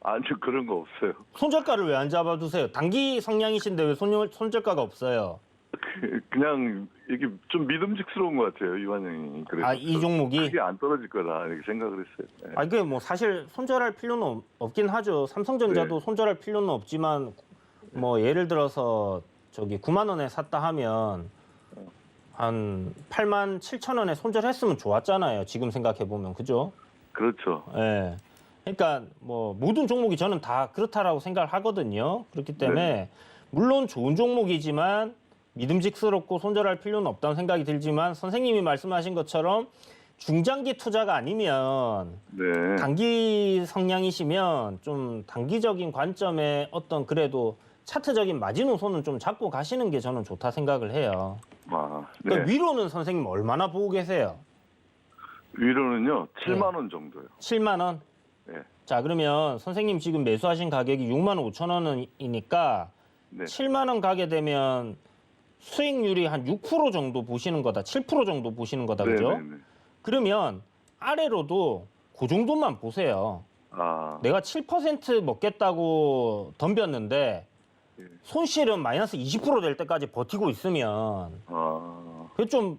아니요, 그런 거 없어요. 손절가를 왜 안 잡아두세요? 단기 성향이신데 왜 손절가가 없어요? 그냥 이게 좀 믿음직스러운 것 같아요, 유한영이. 그래서 이 종목이? 크게 안 떨어질 거다 이렇게 생각을 했어요. 네. 그게 뭐 사실 손절할 필요는 없긴 하죠. 삼성전자도 네. 손절할 필요는 없지만 뭐 예를 들어서 저기 9만 원에 샀다 하면 한 8만 7천 원에 손절했으면 좋았잖아요. 지금 생각해 보면 그죠? 그렇죠. 예. 그러니까 뭐 모든 종목이 저는 다 그렇다라고 생각을 하거든요. 그렇기 때문에 물론 좋은 종목이지만 믿음직스럽고 손절할 필요는 없다는 생각이 들지만 선생님이 말씀하신 것처럼 중장기 투자가 아니면 네. 단기 성향이시면 좀 단기적인 관점에 어떤 그래도 차트적인 마지노선은 좀 잡고 가시는 게 저는 좋다 생각을 해요. 아, 네. 그러니까 위로는 선생님 얼마나 보고 계세요? 위로는요 7만 원 정도요. 7만 원? 네. 자, 그러면 선생님 지금 매수하신 가격이 6만 5천 원이니까 네. 7만 원 가게 되면 수익률이 한 6% 정도 보시는 거다. 7% 정도 보시는 거다. 그죠? 네, 네, 네. 그러면 아래로도 그 정도만 보세요. 아, 내가 7% 먹겠다고 덤볐는데 예. 손실은 마이너스 20%될 때까지 버티고 있으면 그게 좀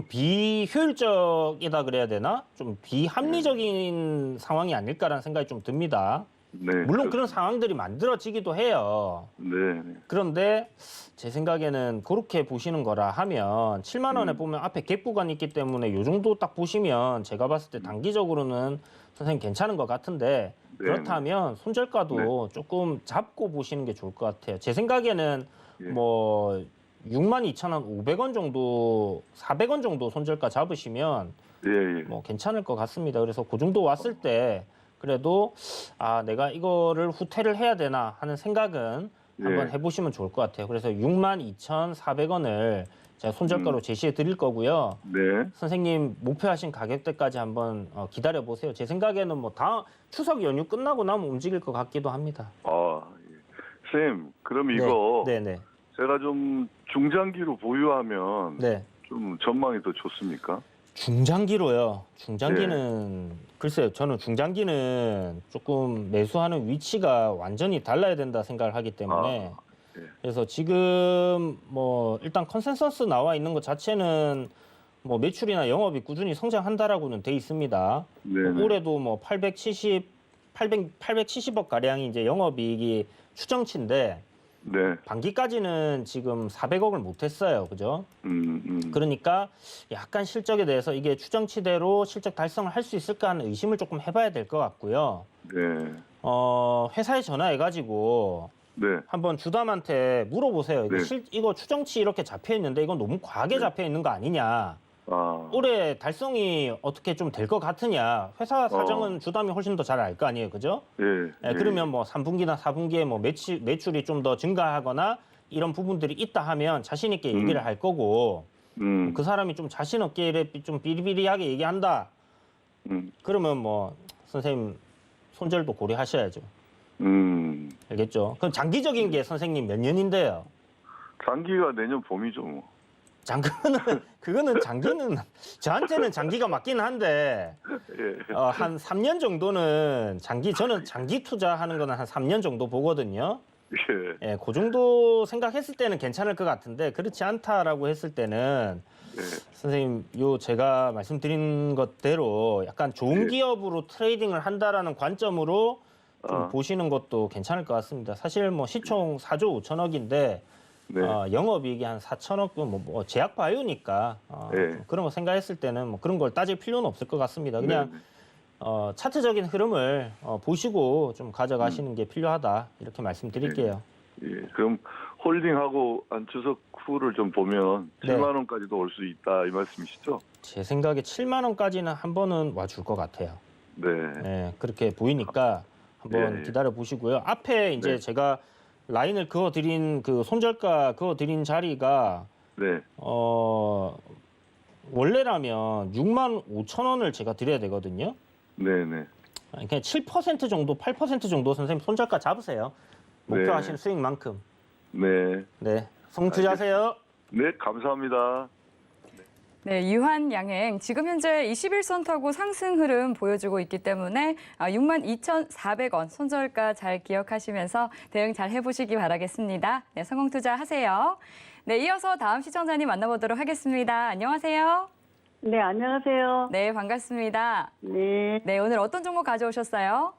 비효율적이다 그래야 되나? 좀 비합리적인 상황이 아닐까라는 생각이 좀 듭니다. 네. 물론 그런 상황들이 만들어지기도 해요. 네, 네. 그런데 제 생각에는 그렇게 보시는 거라 하면 7만 원에 보면 앞에 갭 구간이 있기 때문에 이 정도 딱 보시면 제가 봤을 때 단기적으로는 선생님 괜찮은 것 같은데 네. 그렇다면 손절가도 조금 잡고 보시는 게 좋을 것 같아요. 제 생각에는 예. 뭐 62,500원 정도, 400원 정도 손절가 잡으시면 예, 예. 뭐 괜찮을 것 같습니다. 그래서 그 정도 왔을 때 그래도 아 내가 이거를 후퇴를 해야 되나 하는 생각은 한번 예. 해보시면 좋을 것 같아요. 그래서 62,400원을 제가 손절가로 제시해 드릴 거고요. 네. 선생님 목표하신 가격대까지 한번 기다려 보세요. 제 생각에는 뭐 다음 추석 연휴 끝나고 나면 움직일 것 같기도 합니다. 아, 예. 쌤, 그럼 이거 네네. 제가 좀 중장기로 보유하면 네. 좀 전망이 더 좋습니까? 중장기로요. 중장기는 네. 글쎄요. 저는 중장기는 조금 매수하는 위치가 완전히 달라야 된다 생각을 하기 때문에 네. 그래서 지금 뭐 일단 컨센서스 나와 있는 것 자체는 뭐 매출이나 영업이 꾸준히 성장한다라고는 돼 있습니다. 네. 올해도 뭐 870억 가량이 이제 영업이익이 추정치인데 네. 반기까지는 지금 400억을 못했어요, 그죠? 음. 그러니까 약간 실적에 대해서 이게 추정치대로 실적 달성을 할 수 있을까 하는 의심을 조금 해봐야 될 것 같고요. 네. 회사에 전화해가지고 네. 한번 주담한테 물어보세요. 이거, 네. 이거 추정치 이렇게 잡혀 있는데 이건 너무 과하게 잡혀 있는 거 아니냐? 아. 올해 달성이 어떻게 좀 될 것 같으냐? 회사 사정은 주담이 훨씬 더 잘 알 거 아니에요, 그죠? 예. 예, 그러면 뭐 3분기나 4분기에 뭐 매출이 좀 더 증가하거나 이런 부분들이 있다 하면 자신 있게 얘기를 할 거고 그 사람이 좀 자신 없게 이래 좀 비리비리하게 얘기한다. 그러면 뭐 선생님 손절도 고려하셔야죠. 알겠죠? 그럼 장기적인 게 선생님 몇 년인데요? 장기가 내년 봄이죠, 뭐. 그거는 장기는 저한테는 장기가 맞긴 한데 예. 한 3년 정도는 저는 장기 투자하는 거는 한 3년 정도 보거든요. 예. 예, 그 정도 생각했을 때는 괜찮을 것 같은데 그렇지 않다라고 했을 때는 예. 선생님 제가 말씀드린 것대로 약간 좋은 예. 기업으로 트레이딩을 한다라는 관점으로 좀 아. 보시는 것도 괜찮을 것 같습니다. 사실 뭐 시총 4조 5천억인데 네. 영업이익이 한 4천억 뭐 제약 바이오니까 예. 좀 그런 거 생각했을 때는 뭐 그런 걸 따질 필요는 없을 것 같습니다. 그냥 네. 차트적인 흐름을 보시고 좀 가져가시는 게 필요하다 이렇게 말씀드릴게요. 예. 그럼 홀딩하고 한 추석 후를 좀 보면 네. 7만 원까지도 올 수 있다 이 말씀이시죠? 제 생각에 7만 원까지는 한 번은 와줄 것 같아요. 네. 네, 그렇게 보이니까 한번 예. 기다려 보시고요. 앞에 이제 네. 제가 라인을 그어드린 그 손절가 그어드린 자리가 네. 원래라면 6만 5천 원을 제가 드려야 되거든요. 네네. 그러니까 7% 정도, 8% 정도 선생님 손절가 잡으세요. 목표하신 네. 수익만큼. 네. 네, 성투자하세요. 네, 감사합니다. 네, 유한 양행 지금 현재 21선 타고 상승 흐름 보여주고 있기 때문에 62,400원 손절가 잘 기억하시면서 대응 잘 해보시기 바라겠습니다. 네, 성공 투자하세요. 네, 이어서 다음 시청자님 만나보도록 하겠습니다. 안녕하세요. 네, 안녕하세요. 네, 반갑습니다. 네, 네, 오늘 어떤 종목 가져오셨어요?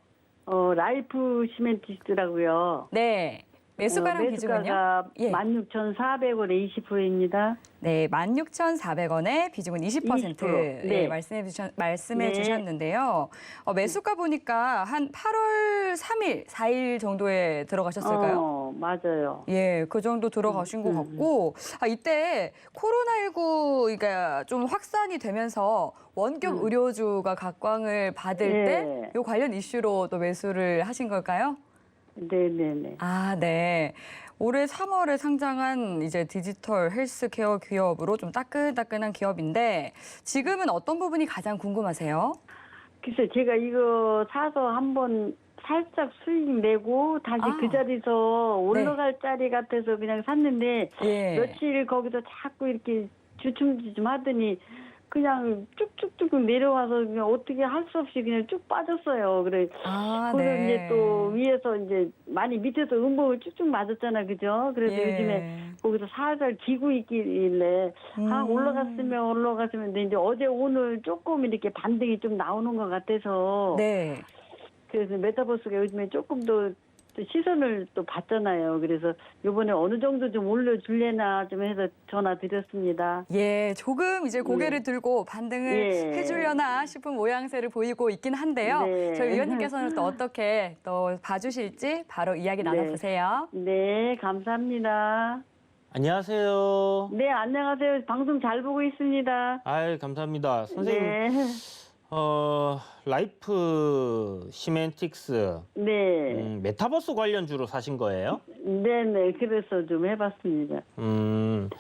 라이프 시멘티스라고요. 네, 매수가랑 비중은요? 매수가가 예. 16,400원에 20%입니다. 네, 16,400원에 비중은 20%. 20%. 네, 네. 말씀해 네. 주셨는데요. 매수가 보니까 한 8월 3일, 4일 정도에 들어가셨을까요? 맞아요. 예, 그 정도 들어가신 것 같고, 이때 코로나19가 좀 확산이 되면서 원격 의료주가 각광을 받을 때 이 관련 이슈로 또 매수를 하신 걸까요? 네네네. 아, 네. 올해 3월에 상장한 이제 디지털 헬스케어 기업으로 좀 따끈따끈한 기업인데 지금은 어떤 부분이 가장 궁금하세요? 글쎄, 제가 이거 사서 한번 살짝 수익 내고 다시 그 자리에서 올라갈 자리 같아서 그냥 샀는데 예. 며칠 거기서 자꾸 이렇게 주춤주춤 하더니 그냥 쭉쭉쭉 내려와서 그냥 어떻게 할 수 없이 그냥 쭉 빠졌어요. 그래. 그래서 네. 이제 또 위에서 이제 많이 밑에서 음봉을 쭉쭉 맞았잖아, 그죠? 그래서 예. 요즘에 거기서 살살 기고 있길래 올라갔으면 근데 이제 어제 오늘 조금 이렇게 반등이 좀 나오는 것 같아서 네. 그래서 메타버스가 요즘에 조금 더 시선을 또 받잖아요. 그래서 이번에 어느 정도 좀 올려줄래나 좀 해서 전화 드렸습니다. 예, 조금 이제 고개를 들고 반등을 예. 해주려나 싶은 모양새를 보이고 있긴 한데요. 네. 저희 위원님께서는 또 어떻게 또 봐주실지 바로 이야기 나눠보세요. 네, 감사합니다. 안녕하세요. 네, 안녕하세요. 방송 잘 보고 있습니다. 아유, 감사합니다. 선생님, 네. 라이프 시멘틱스 네. 메타버스 관련주로 사신 거예요? 네네. 그래서 좀 해봤습니다. 저는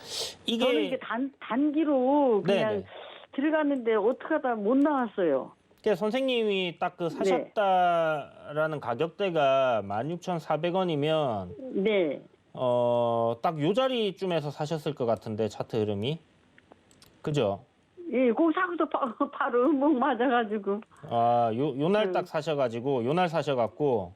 이게 이게 단기로 그냥 네네. 들어갔는데 어떻게 하다 못 나왔어요. 그러니까 선생님이 딱 그 사셨다라는 가격대가 16,400원이면 네. 딱 요 자리쯤에서 사셨을 것 같은데 차트 흐름이 그죠? 예, 그 사고도 바로 음봉 맞아가지고. 요날 딱 사셔가지고 요날 사셔갖고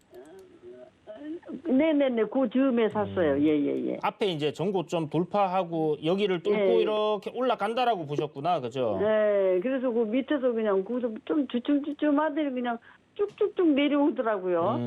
네네네, 그 즈음에 샀어요. 예. 앞에 이제 전고점 돌파하고 여기를 뚫고 예. 이렇게 올라간다라고 보셨구나, 그죠? 네, 그래서 그 밑에서 그냥 거기서 좀 주춤주춤 하더니 그냥 쭉쭉쭉 내려오더라고요.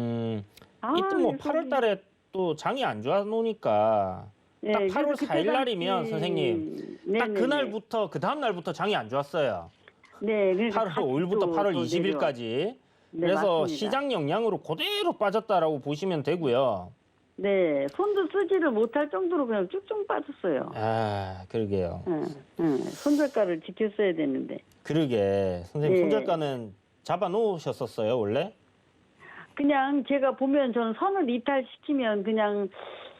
이때 뭐 8월달에 또 장이 안 좋아 놓으니까 예, 딱 8월 그래서 그때 4일 날이면 당시- 선생님 딱 네네네. 그날부터 그 다음 날부터 장이 안 좋았어요. 네, 그러니까 8월 5일부터 또 8월 내려와. 20일까지. 네, 그래서 맞습니다. 시장 영향으로 그대로 빠졌다라고 보시면 되고요. 네, 손도 쓰지를 못할 정도로 그냥 쭉쭉 빠졌어요. 아, 그러게요. 손절가를 지켰어야 되는데. 그러게. 선생님 예. 손절가는 잡아 놓으셨었어요, 원래? 그냥 제가 보면 저는 선을 이탈시키면 그냥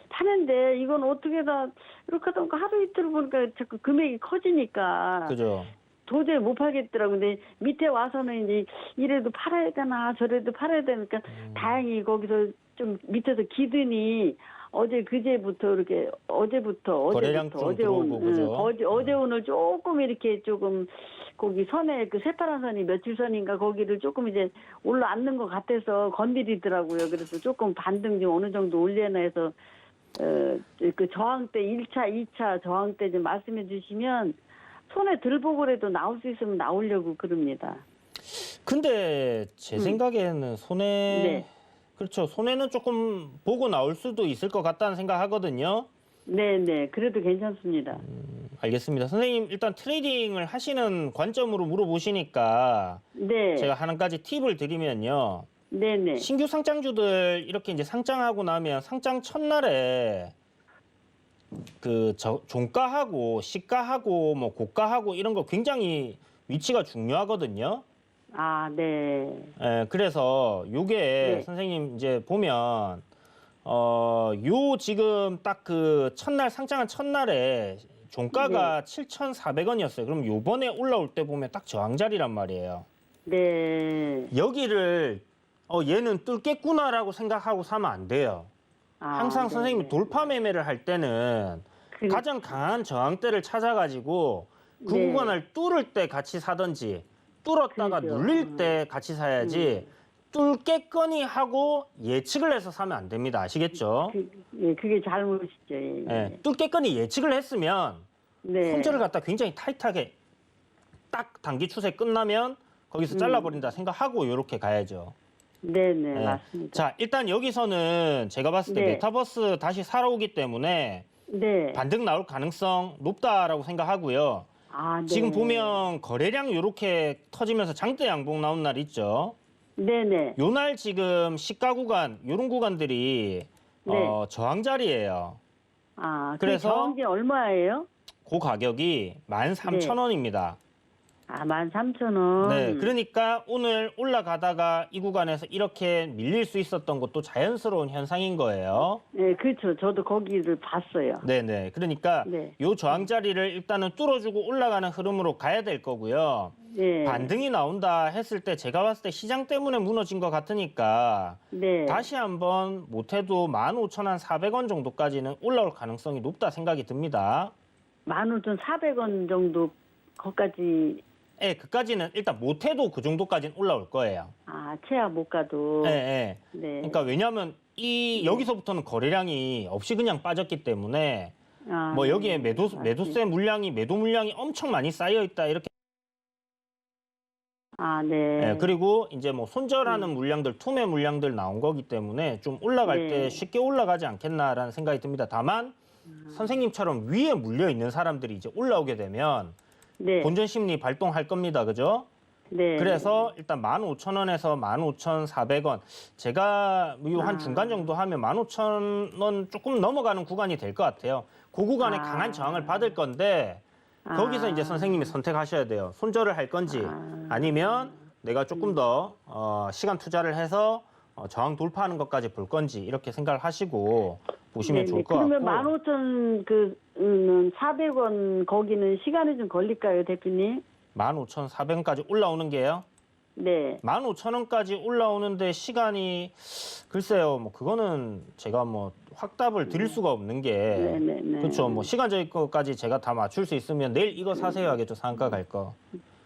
파는데 이건 어떻게 다 이렇게 하다 보니까 하루 이틀 보니까 자꾸 금액이 커지니까 그죠? 도저히 못 팔겠더라고. 근데 밑에 와서는 이제 이래도 팔아야 되나 저래도 팔아야 되니까 다행히 거기서 좀 밑에서 기드니 어제 그제부터 이렇게 거래량 좀 들어오고, 그죠? 어제 오늘 조금 이렇게 조금 거기 선에 그 새파란 선이 며칠 선인가 거기를 조금 이제 올라앉는 것 같아서 건드리더라고요. 그래서 조금 반등 좀 어느 정도 올려나 해서 그 저항대 1차, 2차 저항대 좀 말씀해 주시면 손에 들보고라도 나올 수 있으면 나오려고 그럽니다. 근데 제 생각에는 손해 네. 그렇죠. 손해는 조금 보고 나올 수도 있을 것 같다는 생각하거든요. 네네. 그래도 괜찮습니다. 알겠습니다. 선생님 일단 트레이딩을 하시는 관점으로 물어보시니까 네. 제가 한 가지 팁을 드리면요. 네네. 신규 상장주들 이렇게 이제 상장하고 나면 상장 첫날에 그 종가하고 시가하고 뭐 고가하고 이런 거 굉장히 위치가 중요하거든요. 아, 네. 예, 그래서 요게 네. 선생님 이제 보면 요 지금 딱 그 첫날 상장한 첫날에 종가가 7,400원이었어요. 그럼 요번에 올라올 때 보면 딱 저항 자리란 말이에요. 네. 여기를 얘는 뚫겠구나라고 생각하고 사면 안 돼요. 항상 네. 선생님이 돌파 매매를 할 때는 가장 강한 저항대를 찾아가지고 그 네. 구간을 뚫을 때 같이 사든지 뚫었다가 그죠. 눌릴 때 같이 사야지 뚫겠거니 하고 예측을 해서 사면 안 됩니다. 아시겠죠? 그게 잘못이죠. 예. 예, 뚫겠거니 예측을 했으면 네. 손절을 갖다 굉장히 타이트하게 딱 단기 추세 끝나면 거기서 잘라버린다 생각하고 이렇게 가야죠. 네네, 네. 맞습니다. 자, 일단 여기서는 제가 봤을 때 네. 메타버스 다시 살아오기 때문에 네. 반등 나올 가능성 높다라고 생각하고요. 아, 네. 지금 보면 거래량 이렇게 터지면서 장대 양봉 나온 날 있죠. 네네. 요 날 지금 시가 구간, 요런 구간들이 네. 저항 자리예요. 아, 그래서- 그 저항기 얼마예요? 그 가격이 13,000원입니다. 아, 13,000원. 네, 그러니까 오늘 올라가다가 이 구간에서 이렇게 밀릴 수 있었던 것도 자연스러운 현상인 거예요. 네, 그렇죠. 저도 거기를 봤어요. 네네. 그러니까 네. 요 저항 자리를 일단은 뚫어주고 올라가는 흐름으로 가야 될 거고요. 네. 반등이 나온다 했을 때 제가 봤을 때 시장 때문에 무너진 것 같으니까 네. 다시 한번 못해도 15,400원 정도까지는 올라올 가능성이 높다 생각이 듭니다. 15,400원 정도 거기까지 예, 그까지는 일단 못해도 그 정도까지는 올라올 거예요. 최하 못 가도. 예, 예. 네. 그러니까 왜냐하면 여기서부터는 거래량이 없이 그냥 빠졌기 때문에 아, 뭐 여기에 네. 매도세 물량이 매도 물량이 엄청 많이 쌓여 있다 이렇게. 네. 예, 그리고 이제 뭐 손절하는 물량들, 투매 물량들 나온 거기 때문에 좀 올라갈 네. 때 쉽게 올라가지 않겠나라는 생각이 듭니다. 다만 선생님처럼 위에 물려 있는 사람들이 이제 올라오게 되면 네. 본전 심리 발동할 겁니다. 그죠? 네. 그래서 일단 15,000원에서 15,400원. 제가 한 중간 정도 하면 15,000원 조금 넘어가는 구간이 될 것 같아요. 그 구간에 강한 저항을 받을 건데 거기서 이제 선생님이 선택하셔야 돼요. 손절을 할 건지 아니면 내가 조금 더 시간 투자를 해서 저항 돌파하는 것까지 볼 건지 이렇게 생각을 하시고 보시면 좋을 것 같고. 그러면 15,400원 거기는 시간이 좀 걸릴까요, 대표님? 15,400원까지 올라오는 게요. 네. 15,000원까지 올라오는데 시간이 글쎄요. 뭐 그거는 제가 뭐 확답을 드릴 수가 없는 게 네네네. 그렇죠. 뭐 시간적인 것까지 제가 다 맞출 수 있으면 내일 이거 사세요 하겠죠. 상가 갈 거.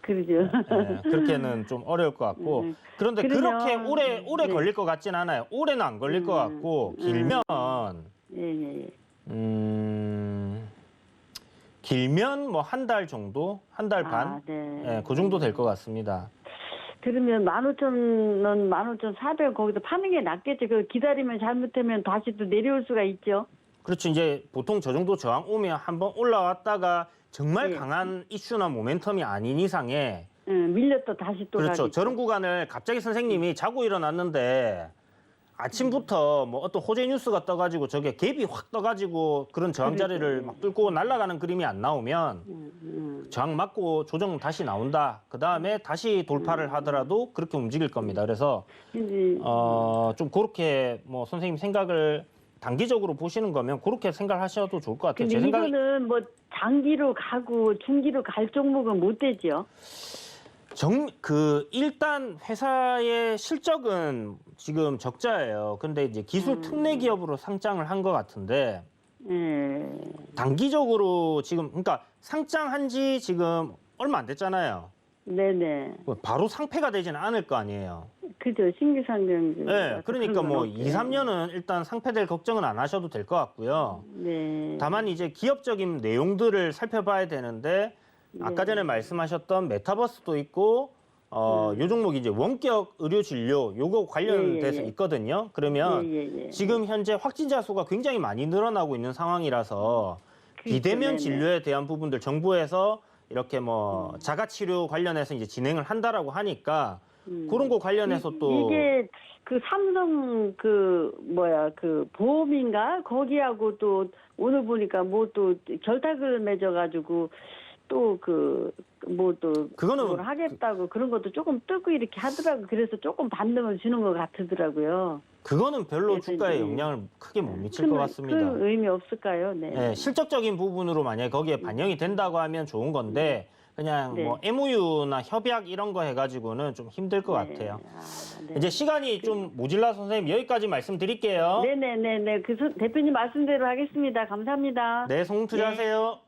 그러죠. 예, 그렇게는 좀 어려울 것 같고. 그런데 그러면- 그렇게 오래 네. 걸릴 것 같진 않아요. 오래는 안 걸릴 것 같고 길면 예. 길면 뭐 한 달 정도, 한 달 반, 네. 예, 그 정도 될 것 같습니다. 그러면 15,000원, 15,400원 거기서 파는 게 낫겠죠. 그 기다리면 잘못하면 다시 또 내려올 수가 있죠. 그렇죠. 이제 보통 저 정도 저항 오면 한번 올라왔다가 정말 네. 강한 이슈나 모멘텀이 아닌 이상에 밀렸다 다시 또 그렇죠. 가겠죠. 저런 구간을 갑자기 선생님이 자고 일어났는데 아침부터 뭐 어떤 호재 뉴스가 떠가지고 저게 갭이 확 떠가지고 그런 저항 자리를 막 뚫고 날아가는 그림이 안 나오면 저항 맞고 조정 다시 나온다. 그 다음에 다시 돌파를 하더라도 그렇게 움직일 겁니다. 그래서 이제 좀 그렇게 뭐 선생님 생각을 단기적으로 보시는 거면 그렇게 생각하셔도 좋을 것 같아요. 근데 제 생각에 이거는 뭐 장기로 가고 중기로 갈 종목은 못 되죠. 일단 회사의 실적은 지금 적자예요. 근데 이제 기술 특례 기업으로 상장을 한 것 같은데 단기적으로 지금 그러니까 상장한 지 지금 얼마 안 됐잖아요. 네네. 바로 상폐가 되지는 않을 거 아니에요. 그죠. 신규 상장. 네, 그러니까 뭐 2, 3년은 일단 상폐될 걱정은 안 하셔도 될 것 같고요. 네. 다만 이제 기업적인 내용들을 살펴봐야 되는데 아까 전에 말씀하셨던 메타버스도 있고 요 종목이 이제 원격 의료 진료 요거 관련돼서 있거든요. 그러면 지금 현재 확진자 수가 굉장히 많이 늘어나고 있는 상황이라서 비대면 진료에 대한 부분들 정부에서 이렇게 뭐 자가 치료 관련해서 이제 진행을 한다라고 하니까 그런 거 관련해서 또 이게 그 삼성 그 보험인가 거기하고 또 오늘 보니까 뭐 또 결탁을 맺어가지고 또 그거는 뭘 하겠다고 그런 것도 조금 뜨고 이렇게 하더라고. 그래서 조금 반등을 주는 것 같더라고요. 그거는 별로 그래서 주가에 이제 영향을 크게 못 미칠 것 같습니다. 큰 의미 없을까요? 네. 네, 실적적인 부분으로 만약에 거기에 반영이 된다고 하면 좋은 건데 그냥 뭐 MOU나 협약 이런 거 해가지고는 좀 힘들 것 같아요. 네. 이제 시간이 좀 모질라서 선생님 여기까지 말씀드릴게요. 네네네네. 그 대표님 말씀대로 하겠습니다. 감사합니다. 네, 성투자하세요.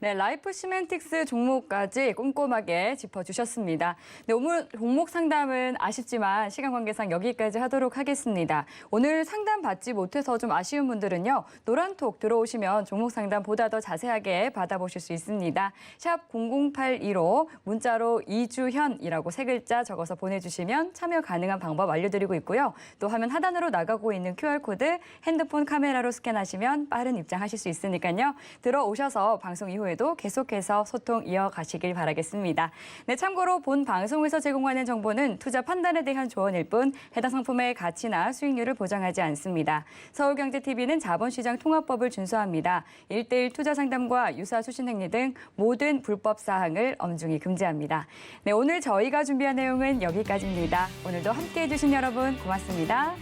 네, 라이프 시멘틱스 종목까지 꼼꼼하게 짚어주셨습니다. 네, 오늘 종목 상담은 아쉽지만 시간 관계상 여기까지 하도록 하겠습니다. 오늘 상담 받지 못해서 좀 아쉬운 분들은요. 노란톡 들어오시면 종목 상담 보다 더 자세하게 받아보실 수 있습니다. 샵 0082로 문자로 이주현이라고 3글자 적어서 보내주시면 참여 가능한 방법 알려드리고 있고요. 또 화면 하단으로 나가고 있는 QR코드 핸드폰 카메라로 스캔하시면 빠른 입장하실 수 있으니까요. 들어오셔서 방송 이후에도 계속해서 소통 이어가시길 바라겠습니다. 네, 참고로 본 방송에서 제공하는 정보는 투자 판단에 대한 조언일 뿐 해당 상품의 가치나 수익률을 보장하지 않습니다. 서울경제TV는 자본시장 통합법을 준수합니다. 1:1 투자 상담과 유사 수신 행위 등 모든 불법 사항을 엄중히 금지합니다. 네, 오늘 저희가 준비한 내용은 여기까지입니다. 오늘도 함께해 주신 여러분 고맙습니다.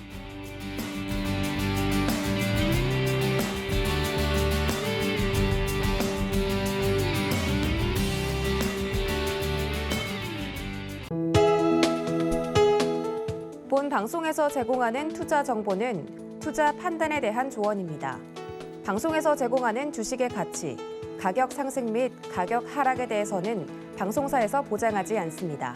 본 방송에서 제공하는 투자 정보는 투자 판단에 대한 조언입니다. 방송에서 제공하는 주식의 가치, 가격 상승 및 가격 하락에 대해서는 방송사에서 보장하지 않습니다.